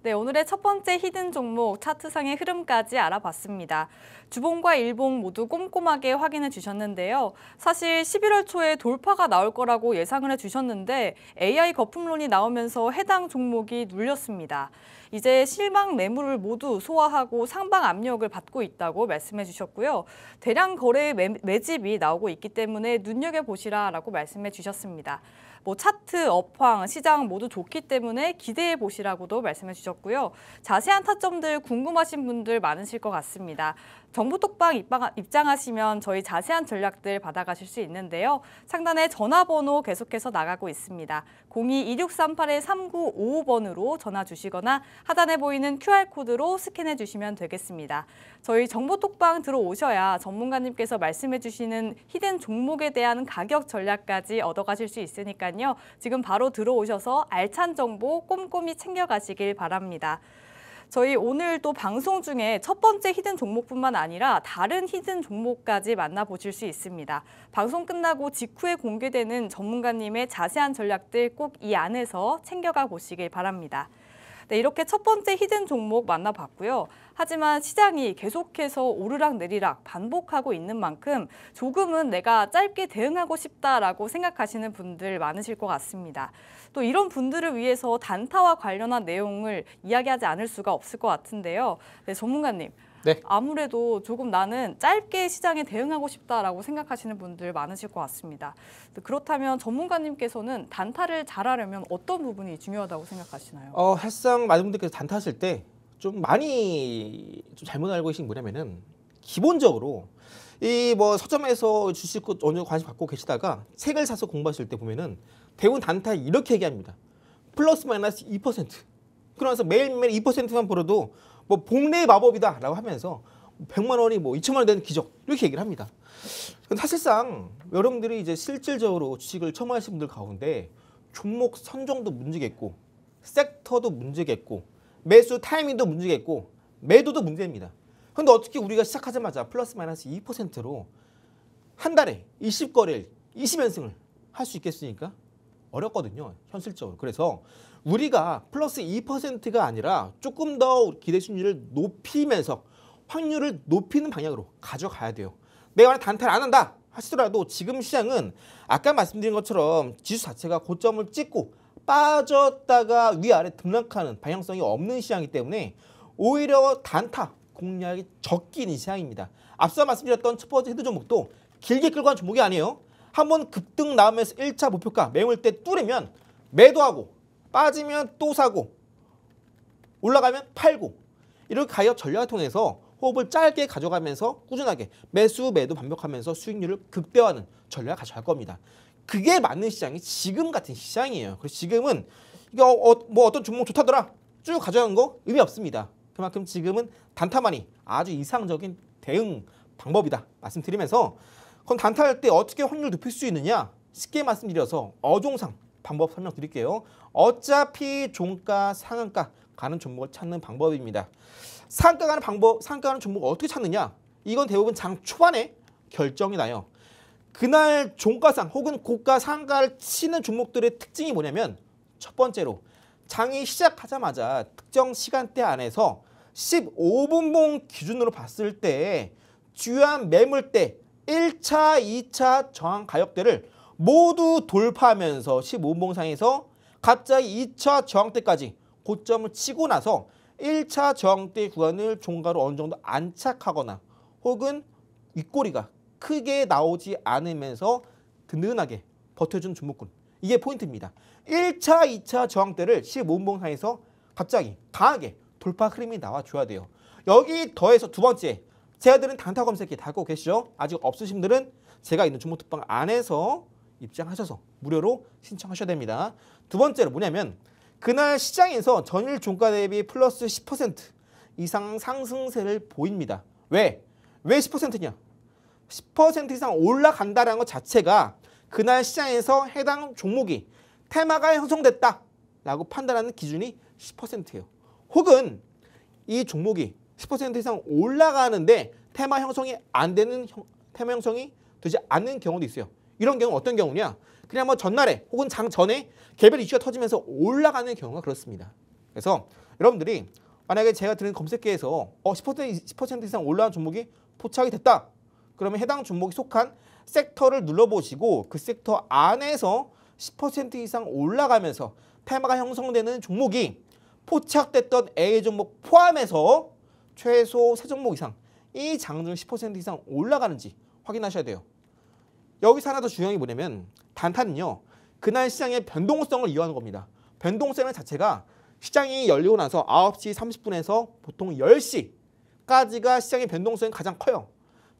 네, 오늘의 첫 번째 히든 종목 차트상의 흐름까지 알아봤습니다. 주봉과 일봉 모두 꼼꼼하게 확인해 주셨는데요. 사실 11월 초에 돌파가 나올 거라고 예상을 해주셨는데 AI 거품론이 나오면서 해당 종목이 눌렸습니다. 이제 실망 매물을 모두 소화하고 상방 압력을 받고 있다고 말씀해 주셨고요. 대량 거래 매집이 나오고 있기 때문에 눈여겨보시라라고 말씀해 주셨습니다. 차트, 업황, 시장 모두 좋기 때문에 기대해 보시라고도 말씀해 주셨고요. 자세한 타점들 궁금하신 분들 많으실 것 같습니다. 정보톡방 입장하시면 저희 자세한 전략들 받아가실 수 있는데요. 상단에 전화번호 계속해서 나가고 있습니다. 02-2638-3955번으로 전화 주시거나 하단에 보이는 QR코드로 스캔해 주시면 되겠습니다. 저희 정보톡방 들어오셔야 전문가님께서 말씀해 주시는 히든 종목에 대한 가격 전략까지 얻어가실 수 있으니까요. 지금 바로 들어오셔서 알찬 정보 꼼꼼히 챙겨가시길 바랍니다. 저희 오늘 또 방송 중에 첫 번째 히든 종목뿐만 아니라 다른 히든 종목까지 만나보실 수 있습니다. 방송 끝나고 직후에 공개되는 전문가님의 자세한 전략들 꼭 이 안에서 챙겨가 보시길 바랍니다. 네, 이렇게 첫 번째 히든 종목 만나봤고요. 하지만 시장이 계속해서 오르락 내리락 반복하고 있는 만큼 조금은 내가 짧게 대응하고 싶다라고 생각하시는 분들 많으실 것 같습니다. 또 이런 분들을 위해서 단타와 관련한 내용을 이야기하지 않을 수가 없을 것 같은데요. 네, 전문가님. 네. 아무래도 조금 나는 짧게 시장에 대응하고 싶다라고 생각하시는 분들 많으실 것 같습니다. 그렇다면 전문가님께서는 단타를 잘하려면 어떤 부분이 중요하다고 생각하시나요? 사실상 많은 분들께서 단타하실 때 좀 많이 좀 잘못 알고 계신 게 뭐냐면은 기본적으로 이 서점에서 주식 어느 정도 관심 갖고 계시다가 책을 사서 공부하실 때 보면은 대부분 단타 이렇게 얘기합니다. 플러스 마이너스 2%. 그러면서 매일매일 2%만 벌어도 복리의 마법이다라고 하면서 100만 원이 2천만 원 되는 기적 이렇게 얘기를 합니다. 사실상 여러분들이 이제 실질적으로 주식을 처음 하시는 분들 가운데 종목 선정도 문제겠고 섹터도 문제겠고 매수 타이밍도 문제겠고 매도도 문제입니다. 그런데 어떻게 우리가 시작하자마자 플러스 마이너스 2%로 한 달에 20거래일 20연승을 할 수 있겠습니까? 어렵거든요. 현실적으로. 그래서 우리가 플러스 2%가 아니라 조금 더 기대 수익률을 높이면서 확률을 높이는 방향으로 가져가야 돼요. 내가 만약 단타를 안 한다 하시더라도 지금 시장은 아까 말씀드린 것처럼 지수 자체가 고점을 찍고 빠졌다가 위아래 등락하는 방향성이 없는 시장이기 때문에 오히려 단타 공략이 적긴 이 시장입니다. 앞서 말씀드렸던 첫 번째 헤드 종목도 길게 끌고 간 종목이 아니에요. 한번 급등 나오면서 1차 목표가 매물대 뚫으면 매도하고 빠지면 또 사고 올라가면 팔고 이렇게 가격 전략을 통해서 호흡을 짧게 가져가면서 꾸준하게 매수 매도 반복하면서 수익률을 극대화하는 전략을 가져갈 겁니다. 그게 맞는 시장이 지금 같은 시장이에요. 그래서 지금은 이거 뭐 어떤 종목 좋다더라 쭉 가져가는 거 의미 없습니다. 그만큼 지금은 단타만이 아주 이상적인 대응 방법이다 말씀드리면서 그럼 단타할 때 어떻게 확률을 높일 수 있느냐 쉽게 말씀드려서 어종상 방법 설명드릴게요. 어차피 종가 상한가 가는 종목을 찾는 방법입니다. 상한가 가는 방법, 상한가 가는 종목을 어떻게 찾느냐 이건 대부분 장 초반에 결정이 나요. 그날 종가상 혹은 고가 상한가를 치는 종목들의 특징이 뭐냐면 첫 번째로 장이 시작하자마자 특정 시간대 안에서 15분봉 기준으로 봤을 때 주요한 매물대 1차, 2차 저항 가격대를 모두 돌파하면서 15분봉 상에서 갑자기 2차 저항대까지 고점을 치고 나서 1차 저항대 구간을 종가로 어느 정도 안착하거나 혹은 윗꼬리가 크게 나오지 않으면서 든든하게 버텨준 종목군. 이게 포인트입니다. 1차, 2차 저항대를 15분봉 상에서 갑자기 강하게 돌파 흐름이 나와줘야 돼요. 여기 더해서 두 번째, 제가 드린 단타 검색기 다 하고 계시죠? 아직 없으신 분들은 제가 있는 종목 특방 안에서 입장하셔서 무료로 신청하셔야 됩니다. 두 번째로 뭐냐면 그날 시장에서 전일 종가 대비 플러스 10% 이상 상승세를 보입니다. 왜 10%냐? 10% 이상 올라간다는 것 자체가 그날 시장에서 해당 종목이 테마가 형성됐다라고 판단하는 기준이 10%예요. 혹은 이 종목이 10% 이상 올라가는데 테마 형성이 안 되는 테마 형성이 되지 않는 경우도 있어요. 이런 경우는 어떤 경우냐? 그냥 뭐 전날에 혹은 장 전에 개별 이슈가 터지면서 올라가는 경우가 그렇습니다. 그래서 여러분들이 만약에 제가 드린 검색기에서 10% 이상 올라간 종목이 포착이 됐다. 그러면 해당 종목이 속한 섹터를 눌러보시고 그 섹터 안에서 10% 이상 올라가면서 테마가 형성되는 종목이 포착됐던 A 종목 포함해서 최소 3종목 이상 이 장중 10% 이상 올라가는지 확인하셔야 돼요. 여기서 하나 더 중요한 게 뭐냐면 단타는요. 그날 시장의 변동성을 이용하는 겁니다. 변동성 자체가 시장이 열리고 나서 9시 30분에서 보통 10시까지가 시장의 변동성이 가장 커요.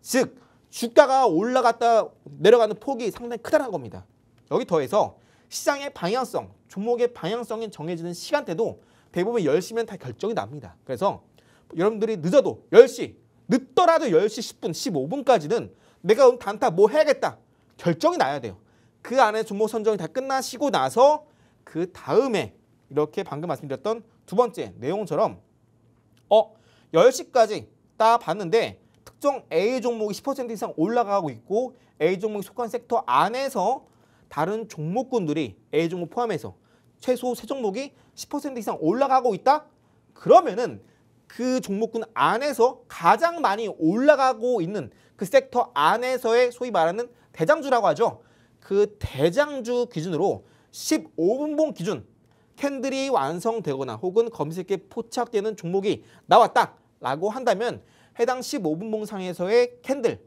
즉 주가가 올라갔다 내려가는 폭이 상당히 크다는 겁니다. 여기 더해서 시장의 방향성, 종목의 방향성이 정해지는 시간대도 대부분 10시면 다 결정이 납니다. 그래서 여러분들이 늦어도 10시, 늦더라도 10시 10분, 15분까지는 내가 오늘 단타 뭐 해야겠다 결정이 나야 돼요. 그 안에 종목 선정이 다 끝나시고 나서 그 다음에 이렇게 방금 말씀드렸던 두 번째 내용처럼 10시까지 딱 봤는데 특정 A 종목이 10% 이상 올라가고 있고 A 종목이 속한 섹터 안에서 다른 종목군들이 A 종목 포함해서 최소 3종목이 10% 이상 올라가고 있다? 그러면은 그 종목군 안에서 가장 많이 올라가고 있는 그 섹터 안에서의 소위 말하는 대장주라고 하죠. 그 대장주 기준으로 15분봉 기준 캔들이 완성되거나 혹은 검색에 포착되는 종목이 나왔다라고 한다면 해당 15분봉 상에서의 캔들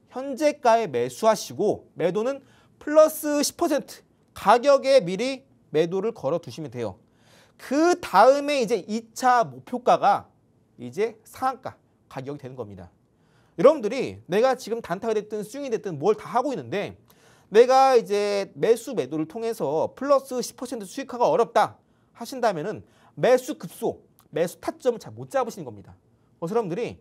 현재가에 매수하시고 매도는 플러스 10% 가격에 미리 매도를 걸어 두시면 돼요. 그 다음에 이제 2차 목표가가 이제 상한가 가격이 되는 겁니다. 여러분들이 내가 지금 단타가 됐든 스윙이 됐든 뭘 다 하고 있는데 내가 이제 매수 매도를 통해서 플러스 10% 수익화가 어렵다 하신다면은 매수 급소, 매수 타점을 잘 못 잡으시는 겁니다. 그래서 여러분들이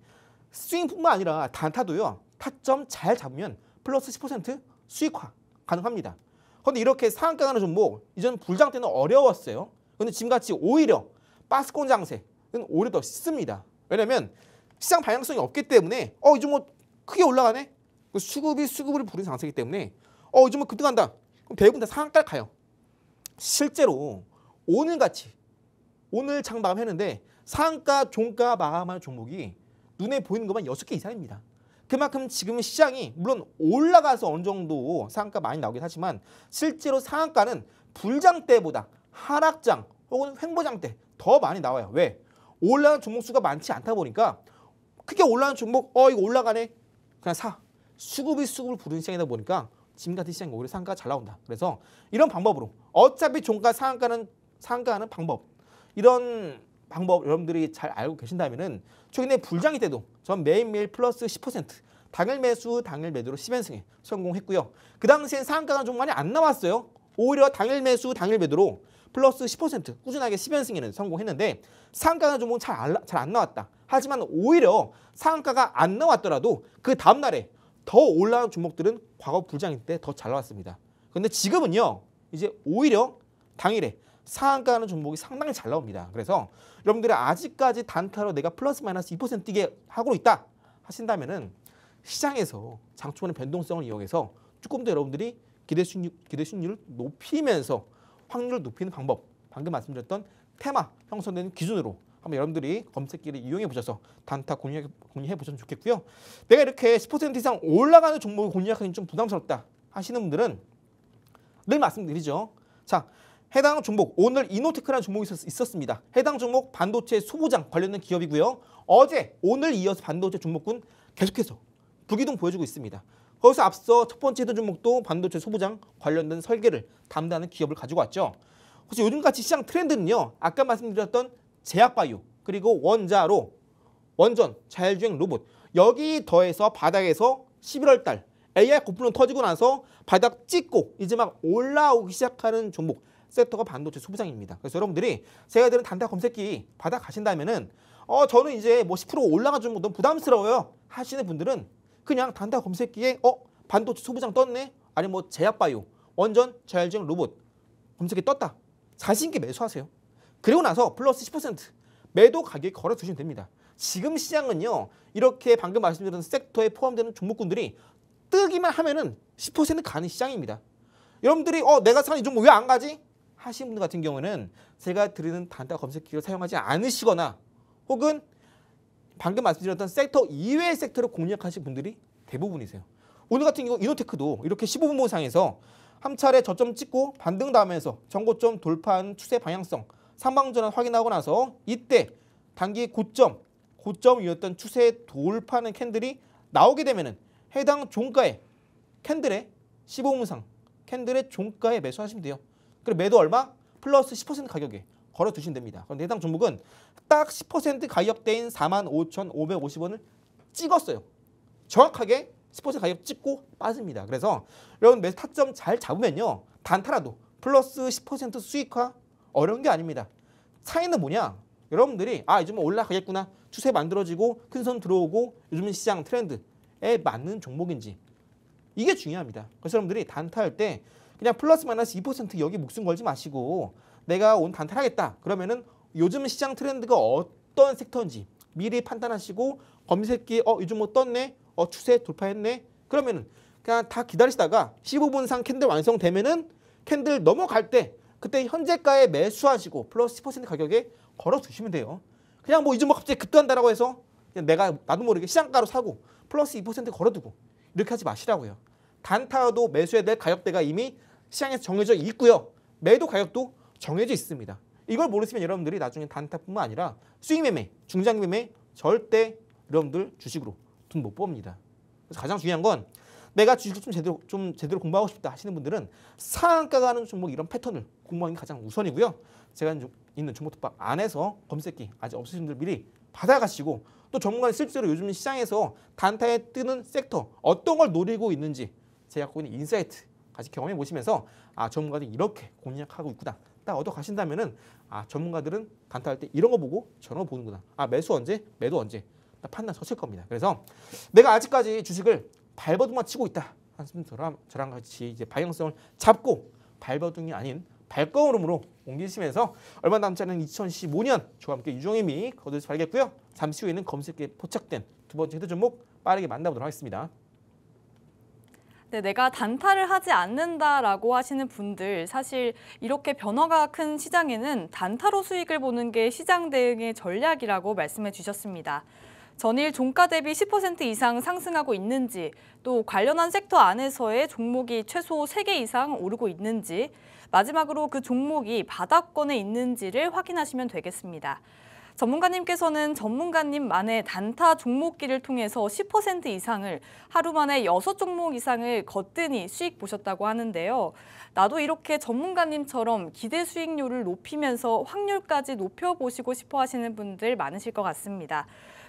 스윙뿐만 아니라 단타도요. 타점 잘 잡으면 플러스 10% 수익화 가능합니다. 그런데 이렇게 상한가 가는 종목 이전 불장 때는 어려웠어요. 그런데 지금같이 오히려 박스권 장세는 오히려 더 쉽습니다. 왜냐면 시장 방향성이 없기 때문에 이 종목 크게 올라가네. 수급을 부르는 장세이기 때문에 이 종목 급등한다. 그럼 대부분 다 상한가를 가요. 실제로 오늘같이 오늘 장 마감했는데 상한가, 종가 마감하는 종목이 눈에 보이는 것만 6개 이상입니다. 그만큼 지금 시장이 물론 올라가서 어느 정도 상한가 많이 나오긴 하지만 실제로 상한가는 불장 때보다 하락장 혹은 횡보장 때 더 많이 나와요. 왜? 올라가는 종목 수가 많지 않다 보니까 크게 올라가는 종목 이거 올라가네 그냥 사. 수급을 부르는 시장이다 보니까 지금 같은 시장이 오히려 상한가가 잘 나온다. 그래서 이런 방법으로 어차피 종가 상한가하는 방법, 이런 방법 여러분들이 잘 알고 계신다면은 최근에 불장일 때도 전 매일매일 플러스 10% 당일 매수 당일 매도로 10연승에 성공했고요. 그 당시엔 상한가가 좀 많이 안 나왔어요. 오히려 당일 매수 당일 매도로 플러스 10% 꾸준하게 10연승에는 성공했는데 상한가가 좀 잘 안 나왔다. 하지만 오히려 상한가가 안 나왔더라도 그 다음날에 더 올라온 종목들은 과거 불장일 때 더 잘 나왔습니다. 그런데 지금은요, 이제 오히려 당일에 상한가하는 종목이 상당히 잘 나옵니다. 그래서 여러분들이 아직까지 단타로 내가 플러스 마이너스 2% 뛰게 하고 있다 하신다면은 시장에서 장초반의 변동성을 이용해서 조금 더 여러분들이 기대 수익률을 높이면서 확률을 높이는 방법, 방금 말씀드렸던 테마 형성되는 기준으로 한번 여러분들이 검색기를 이용해 보셔서 단타 공유해 보시면 좋겠고요. 내가 이렇게 10% 이상 올라가는 종목을 공략하기는 좀 부담스럽다 하시는 분들은 늘 말씀드리죠. 자, 해당 종목 오늘 이노테크라는 종목이 있었습니다. 해당 종목 반도체 소부장 관련된 기업이고요. 어제 오늘 이어서 반도체 종목군 계속해서 부기동 보여주고 있습니다. 거기서 앞서 첫 번째 해당 종목도 반도체 소부장 관련된 설계를 담당하는 기업을 가지고 왔죠. 혹시 요즘같이 시장 트렌드는요, 아까 말씀드렸던 제약바이오 그리고 원자로 원전 자율주행 로봇, 여기 더해서 바닥에서 11월 달 AI 고플론 터지고 나서 바닥 찍고 이제 막 올라오기 시작하는 종목 섹터가 반도체 소부장입니다. 그래서 여러분들이 제가 드린 단타 검색기 바닥 가신다면은 저는 이제 뭐 10% 올라가 주면 너무 부담스러워요 하시는 분들은 그냥 단타 검색기에 반도체 소부장 떴네, 아니 뭐 제약바이오 원전 자율주행 로봇 검색기 떴다, 자신 있게 매수하세요. 그리고 나서 플러스 10% 매도 가격에 걸어 두시면 됩니다. 지금 시장은요, 이렇게 방금 말씀드린 섹터에 포함되는 종목군들이 뜨기만 하면은 10% 가는 시장입니다. 여러분들이 내가 사는 이 종목 왜 안 가지 하시는 분들 같은 경우는 제가 드리는 단타 검색기를 사용하지 않으시거나 혹은 방금 말씀드렸던 섹터 이외의 섹터를 공략하신 분들이 대부분이세요. 오늘 같은 경우 이노테크도 이렇게 15분 모상에서 한 차례 저점 찍고 반등 다음에서 전고점 돌파한 추세 방향성 상방전환 확인하고 나서 이때 단기 고점이었던 추세 돌파하는 캔들이 나오게 되면은 해당 종가에 캔들의 15분상 캔들의 종가에 매수하시면 돼요. 그리고 매도 얼마? 플러스 10% 가격에 걸어 두시면 됩니다. 그런데 해당 종목은 딱 10% 가격대인 45,550원을 찍었어요. 정확하게 10% 가격 찍고 빠집니다. 그래서 여러분 매수 타점 잘 잡으면요, 단타라도 플러스 10% 수익화 어려운 게 아닙니다. 차이는 뭐냐? 여러분들이 요즘은 올라가겠구나, 추세 만들어지고 큰 손 들어오고 요즘은 시장 트렌드에 맞는 종목인지 이게 중요합니다. 그래서 여러분들이 단타할 때 그냥 플러스 마이너스 2% 여기 목숨 걸지 마시고 내가 오늘 단타를 하겠다 그러면은 요즘 시장 트렌드가 어떤 섹터인지 미리 판단하시고 검색기에 요즘 뭐 떴네, 추세 돌파했네, 그러면은 그냥 다 기다리시다가 15분상 캔들 완성되면은 캔들 넘어갈 때 그때 현재가에 매수하시고 플러스 10% 가격에 걸어 두시면 돼요. 그냥 뭐 요즘 뭐 갑자기 급등한다라고 해서 그냥 나도 모르게 시장가로 사고 플러스 2% 걸어두고 이렇게 하지 마시라고요. 단타도 매수해야 될 가격대가 이미 시장에서 정해져 있고요. 매도 가격도 정해져 있습니다. 이걸 모르시면 여러분들이 나중에 단타뿐만 아니라 수익 매매, 중장기 매매 절대 여러분들 주식으로 돈 못 법니다. 그래서 가장 중요한 건 내가 주식을 좀 제대로 공부하고 싶다 하시는 분들은 상한가가 하는 종목 이런 패턴을 공부하는 게 가장 우선이고요. 제가 있는 종목톡방 안에서 검색기 아직 없으신 분들 미리 받아가시고 또 전문가는 실제로 요즘 시장에서 단타에 뜨는 섹터 어떤 걸 노리고 있는지 제가 갖고 있는 인사이트까지 경험해 보시면서 전문가들이 이렇게 공략하고 있구나 딱 얻어 가신다면은 전문가들은 단타할 때 이런 거 보고 저런 거 보는구나, 매수 언제 매도 언제 딱 판단 서실 겁니다. 그래서 내가 아직까지 주식을 발버둥만 치고 있다 하시면 저랑 같이 이제 방향성을 잡고 발버둥이 아닌 발걸음으로 옮기시면서 얼마 남지 않은 2015년 저와 함께 유종의 미 거두시 바라겠고요. 잠시 후에는 검색기에 포착된 두 번째 헤드 종목 빠르게 만나보도록 하겠습니다. 네, 내가 단타를 하지 않는다라고 하시는 분들, 사실 이렇게 변화가 큰 시장에는 단타로 수익을 보는 게 시장 대응의 전략이라고 말씀해 주셨습니다. 전일 종가 대비 10% 이상 상승하고 있는지, 또 관련한 섹터 안에서의 종목이 최소 3개 이상 오르고 있는지, 마지막으로 그 종목이 바닥권에 있는지를 확인하시면 되겠습니다. 전문가님께서는 전문가님만의 단타 종목기를 통해서 10% 이상을 하루 만에 6종목 이상을 거뜬히 수익 보셨다고 하는데요. 나도 이렇게 전문가님처럼 기대 수익률을 높이면서 확률까지 높여보시고 싶어 하시는 분들 많으실 것 같습니다.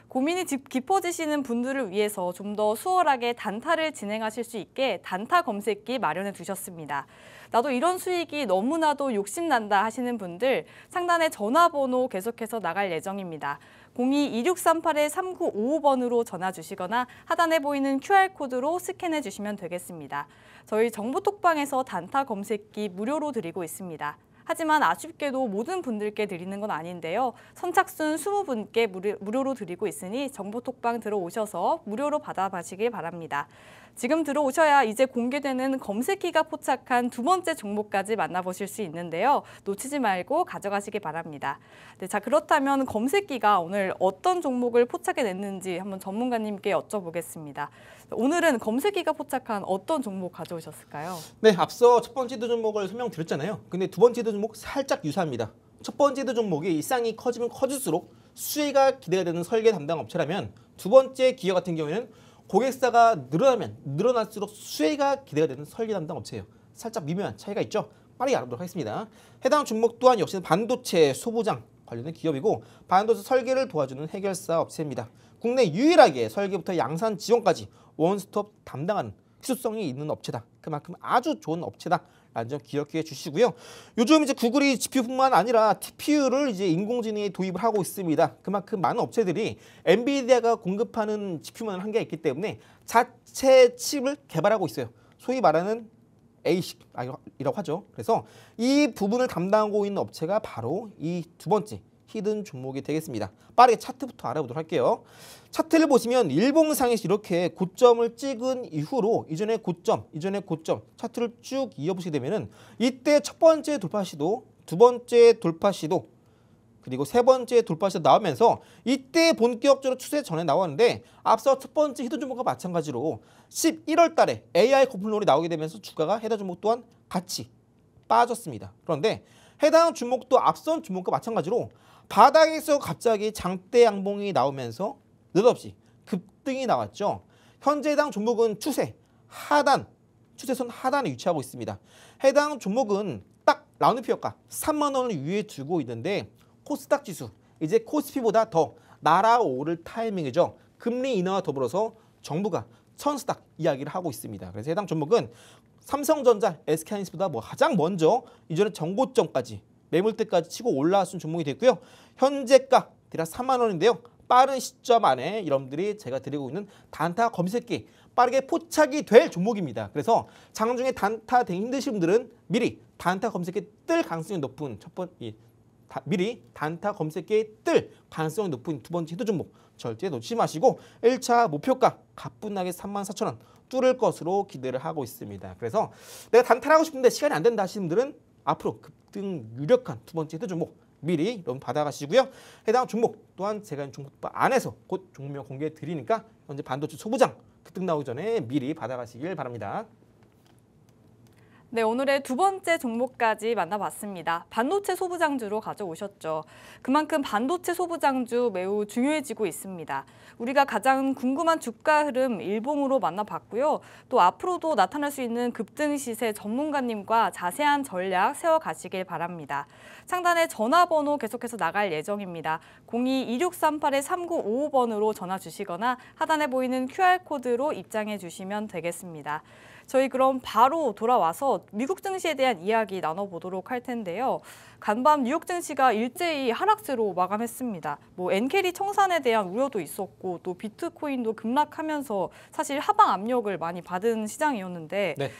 고민이 깊어지시는 분들을 위해서 좀 더 수월하게 단타를 진행하실 수 있게 단타 검색기 마련해 두셨습니다. 나도 이런 수익이 너무나도 욕심난다 하시는 분들 상단에 전화번호 계속해서 나갈 예정입니다. 02-2638-3955번으로 전화 주시거나 하단에 보이는 QR코드로 스캔해 주시면 되겠습니다. 저희 정보톡방에서 단타 검색기 무료로 드리고 있습니다. 하지만 아쉽게도 모든 분들께 드리는 건 아닌데요. 선착순 20분께 무료로 드리고 있으니 정보톡방 들어오셔서 무료로 받아가시길 바랍니다. 지금 들어오셔야 이제 공개되는 검색기가 포착한 두 번째 종목까지 만나보실 수 있는데요. 놓치지 말고 가져가시기 바랍니다. 네, 자, 그렇다면 검색기가 오늘 어떤 종목을 포착해냈는지 한번 전문가님께 여쭤보겠습니다. 오늘은 검색기가 포착한 어떤 종목 가져오셨을까요? 네, 앞서 첫 번째 종목을 설명드렸잖아요. 근데 두 번째 종목 살짝 유사합니다. 첫 번째 종목이 일상이 커지면 커질수록 수혜가 기대가 되는 설계 담당 업체라면 두 번째 기업 같은 경우에는 고객사가 늘어나면 늘어날수록 수혜가 기대가 되는 설계 담당 업체예요. 살짝 미묘한 차이가 있죠. 빠르게 알아보도록 하겠습니다. 해당 종목 또한 역시 반도체 소부장 관련된 기업이고 반도체 설계를 도와주는 해결사 업체입니다. 국내 유일하게 설계부터 양산 지원까지 원스톱 담당하는 희소성이 있는 업체다. 그만큼 아주 좋은 업체다. 라는 점 기억해 주시고요. 요즘 이제 구글이 GPU뿐만 아니라 TPU를 이제 인공지능에 도입을 하고 있습니다. 그만큼 많은 업체들이 엔비디아가 공급하는 GPU만 한계가 있기 때문에 자체 칩을 개발하고 있어요. 소위 말하는 ASIC이라고 하죠. 그래서 이 부분을 담당하고 있는 업체가 바로 이 두 번째 히든 종목이 되겠습니다. 빠르게 차트부터 알아보도록 할게요. 차트를 보시면 일봉상에서 이렇게 고점을 찍은 이후로 이전의 고점 차트를 쭉 이어보시게 되면은 이때 첫 번째 돌파 시도, 두 번째 돌파 시도, 그리고 세 번째 돌파 시도 나오면서 이때 본격적으로 추세 전에 나왔는데 앞서 첫 번째 히든 종목과 마찬가지로 11월 달에 AI 거품론이 나오게 되면서 주가가 해당 종목 또한 같이 빠졌습니다. 그런데 해당 종목도 앞선 종목과 마찬가지로 바닥에서 갑자기 장대 양봉이 나오면서 느닷없이 급등이 나왔죠. 현재 해당 종목은 추세선 하단에 위치하고 있습니다. 해당 종목은 딱 라운드피어가 3만 원을 위에 두고 있는데 코스닥 지수 이제 코스피보다 더 날아오를 타이밍이죠. 금리 인하와 더불어서 정부가 천스닥 이야기를 하고 있습니다. 그래서 해당 종목은 삼성전자, SK하이닉스보다 가장 먼저 이전에 정고점까지 매물대까지 치고 올라왔은 종목이 됐고요. 현재가 대략 3만 원인데요. 빠른 시점 안에 여러분들이 제가 드리고 있는 단타 검색기 빠르게 포착이 될 종목입니다. 그래서 장중에 단타 되기 힘드신 분들은 미리 단타 검색기에 뜰 가능성이 높은 미리 단타 검색기에 뜰 가능성이 높은 두 번째 히든 종목 절대 놓치지 마시고 1차 목표가 가뿐하게 34,000원 뚫을 것으로 기대를 하고 있습니다. 그래서 내가 단타를 하고 싶은데 시간이 안 된다 하시는 분들은 앞으로 급등 유력한 두 번째 히든 종목 미리 여러분 받아가시고요. 해당 종목 또한 제가 종목바 안에서 곧 종목명 공개해 드리니까 현재 반도체 소부장 급등 나오기 전에 미리 받아가시길 바랍니다. 네, 오늘의 두 번째 종목까지 만나봤습니다. 반도체 소부장주로 가져오셨죠. 그만큼 반도체 소부장주 매우 중요해지고 있습니다. 우리가 가장 궁금한 주가 흐름 일봉으로 만나봤고요. 또 앞으로도 나타날 수 있는 급등 시세 전문가님과 자세한 전략 세워가시길 바랍니다. 상단에 전화번호 계속해서 나갈 예정입니다. 02-2638-3955번으로 전화 주시거나 하단에 보이는 QR코드로 입장해 주시면 되겠습니다. 저희 그럼 바로 돌아와서 미국 증시에 대한 이야기 나눠보도록 할 텐데요. 간밤 뉴욕 증시가 일제히 하락세로 마감했습니다. 엔캐리 청산에 대한 우려도 있었고 또 비트코인도 급락하면서 사실 하방 압력을 많이 받은 시장이었는데 네.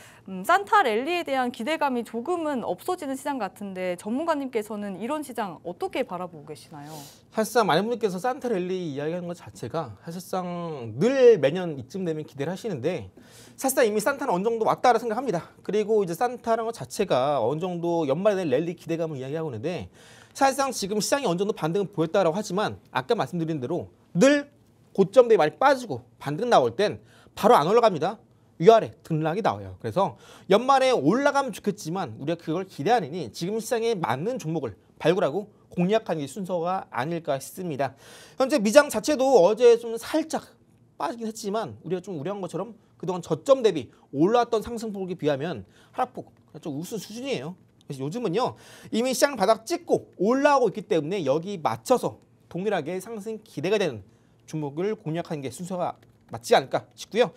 산타 랠리에 대한 기대감이 조금은 없어지는 시장 같은데 전문가님께서는 이런 시장 어떻게 바라보고 계시나요? 사실상 많은 분들께서 산타 랠리 이야기하는 것 자체가 사실상 늘 매년 이쯤 되면 기대를 하시는데 사실상 이미 산타는 어느 정도 왔다고 생각합니다. 그리고 이제 산타라는 것 자체가 어느 정도 연말에 대한 랠리 기대감을 이야기하고 있는데 사실상 지금 시장이 어느 정도 반등을 보였다고 하지만 아까 말씀드린 대로 늘 고점대에 많이 빠지고 반등 나올 땐 바로 안 올라갑니다. 위아래 등락이 나와요. 그래서 연말에 올라가면 좋겠지만 우리가 그걸 기대하느니 지금 시장에 맞는 종목을 발굴하고 공략하는 게 순서가 아닐까 싶습니다. 현재 미장 자체도 어제 좀 살짝 빠지긴 했지만 우리가 좀 우려한 것처럼 그동안 저점 대비 올라왔던 상승폭에 비하면 하락폭 좀 우수 수준이에요. 그래서 요즘은요 이미 시장 바닥 찍고 올라오고 있기 때문에 여기 맞춰서 동일하게 상승 기대가 되는 종목을 공략하는 게 순서가 맞지 않을까 싶고요.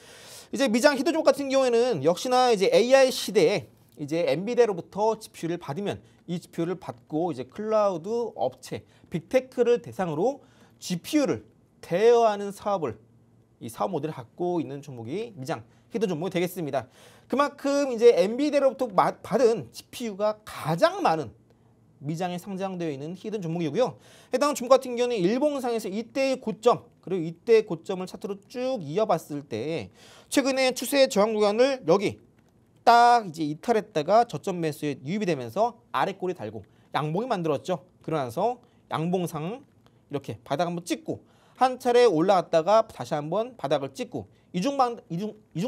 이제 미장 히든 종목 같은 경우에는 역시나 이제 AI 시대에 이제 엔비디아로부터 지표를 받으면 이 지표를 받고 이제 클라우드 업체 빅테크를 대상으로 GPU를 대여하는 사업을 이 사업 모델을 갖고 있는 종목이 미장 히든 종목이 되겠습니다. 그만큼 이제 엔비디아로부터 받은 GPU가 가장 많은 미장에 상장되어 있는 히든 종목이고요. 해당 종목 같은 경우는 일봉상에서 이때의 고점 그리고 이때의 고점을 차트로 쭉 이어봤을 때 최근에 추세 저항 구간을 여기 딱 이제 이탈했다가 저점 매수에 유입이 되면서 아래 꼬리 달고 양봉이 만들었죠. 그러면서 양봉상 이렇게 바닥 한번 찍고 한 차례 올라갔다가 다시 한번 바닥을 찍고 이중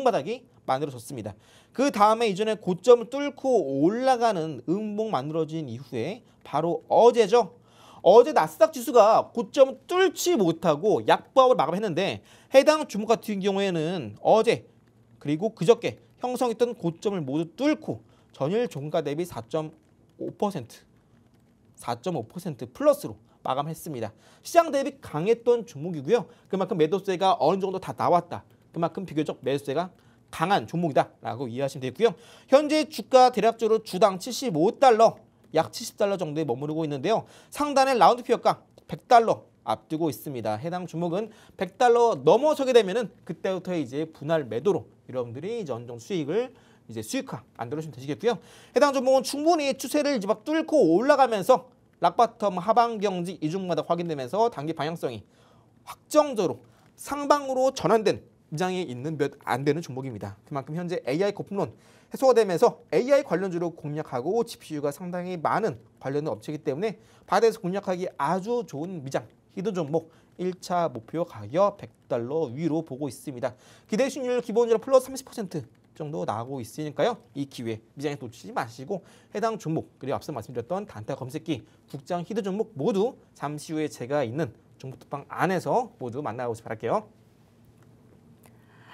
바닥이 만들어졌습니다. 그 다음에 이전에 고점을 뚫고 올라가는 음봉 만들어진 이후에 바로 어제죠. 어제 나스닥 지수가 고점을 뚫지 못하고 약보합을 마감했는데 해당 종목 같은 경우에는 어제 그리고 그저께 형성했던 고점을 모두 뚫고 전일 종가 대비 4.5% 플러스로 마감했습니다. 시장 대비 강했던 종목이고요. 그만큼 매도세가 어느 정도 다 나왔다. 그만큼 비교적 매도세가 강한 종목이다라고 이해하시면 되고요. 현재 주가 대략적으로 주당 75달러, 약 70달러 정도에 머무르고 있는데요. 상단의 라운드 피어가 100달러 앞두고 있습니다. 해당 종목은 100달러 넘어서게 되면은 그때부터 이제 분할 매도로 여러분들이 이제 어느 정도 수익을 이제 수익화 만들어주시면 되시겠고요. 해당 종목은 충분히 추세를 이제 막 뚫고 올라가면서 락바텀 하방 경지 이중마다 확인되면서 단기 방향성이 확정적으로 상방으로 전환된 입장에 있는 몇 안 되는 종목입니다. 그만큼 현재 AI 거품론 해소가 되면서 AI 관련주로 공략하고 GPU가 상당히 많은 관련된 업체이기 때문에 바닥에서 공략하기 아주 좋은 미장 히든 종목 1차 목표 가격 100달러 위로 보고 있습니다. 기대 수익률 기본적으로 플러스 30% 정도 나오고 있으니까요. 이 기회 미장에 놓치지 마시고 해당 종목 그리고 앞서 말씀드렸던 단타 검색기 국장 히든 종목 모두 잠시 후에 제가 있는 종목톡방 안에서 모두 만나보시기 바랄게요.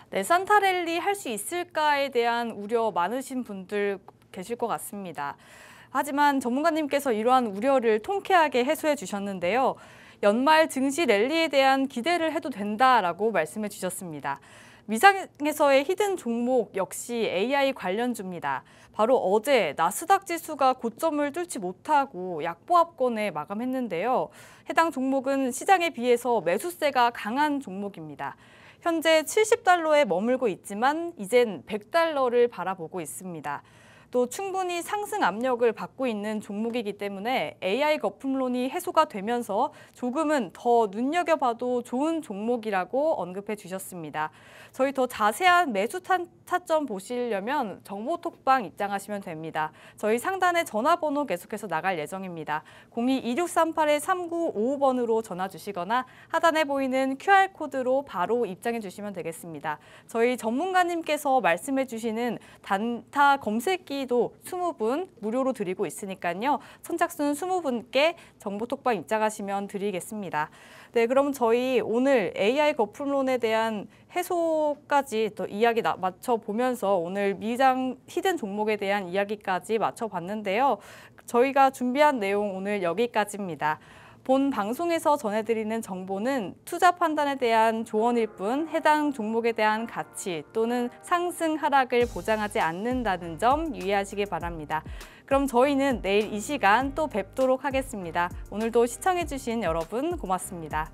네, 산타랠리 할 수 있을까에 대한 우려 많으신 분들 계실 것 같습니다. 하지만 전문가님께서 이러한 우려를 통쾌하게 해소해 주셨는데요. 연말 증시 랠리에 대한 기대를 해도 된다라고 말씀해 주셨습니다. 미장에서의 히든 종목 역시 AI 관련주입니다. 바로 어제 나스닥 지수가 고점을 뚫지 못하고 약보합권에 마감했는데요. 해당 종목은 시장에 비해서 매수세가 강한 종목입니다. 현재 70달러에 머물고 있지만 이젠 100달러를 바라보고 있습니다. 또 충분히 상승 압력을 받고 있는 종목이기 때문에 AI 거품론이 해소가 되면서 조금은 더 눈여겨봐도 좋은 종목이라고 언급해 주셨습니다. 저희 더 자세한 매수 타점 보시려면 정보톡방 입장하시면 됩니다. 저희 상단에 전화번호 계속해서 나갈 예정입니다. 02-2638-3955번으로 전화 주시거나 하단에 보이는 QR코드로 바로 입장해 주시면 되겠습니다. 저희 전문가님께서 말씀해 주시는 단타 검색기도 20분 무료로 드리고 있으니까요. 선착순 20분께 정보톡방 입장하시면 드리겠습니다. 네, 그럼 저희 오늘 AI 거품론에 대한 해소까지 또 이야기 맞춰보면서 오늘 미장 히든 종목에 대한 이야기까지 맞춰봤는데요. 저희가 준비한 내용 오늘 여기까지입니다. 본 방송에서 전해드리는 정보는 투자 판단에 대한 조언일 뿐 해당 종목에 대한 가치 또는 상승 하락을 보장하지 않는다는 점 유의하시기 바랍니다. 그럼 저희는 내일 이 시간 또 뵙도록 하겠습니다. 오늘도 시청해주신 여러분 고맙습니다.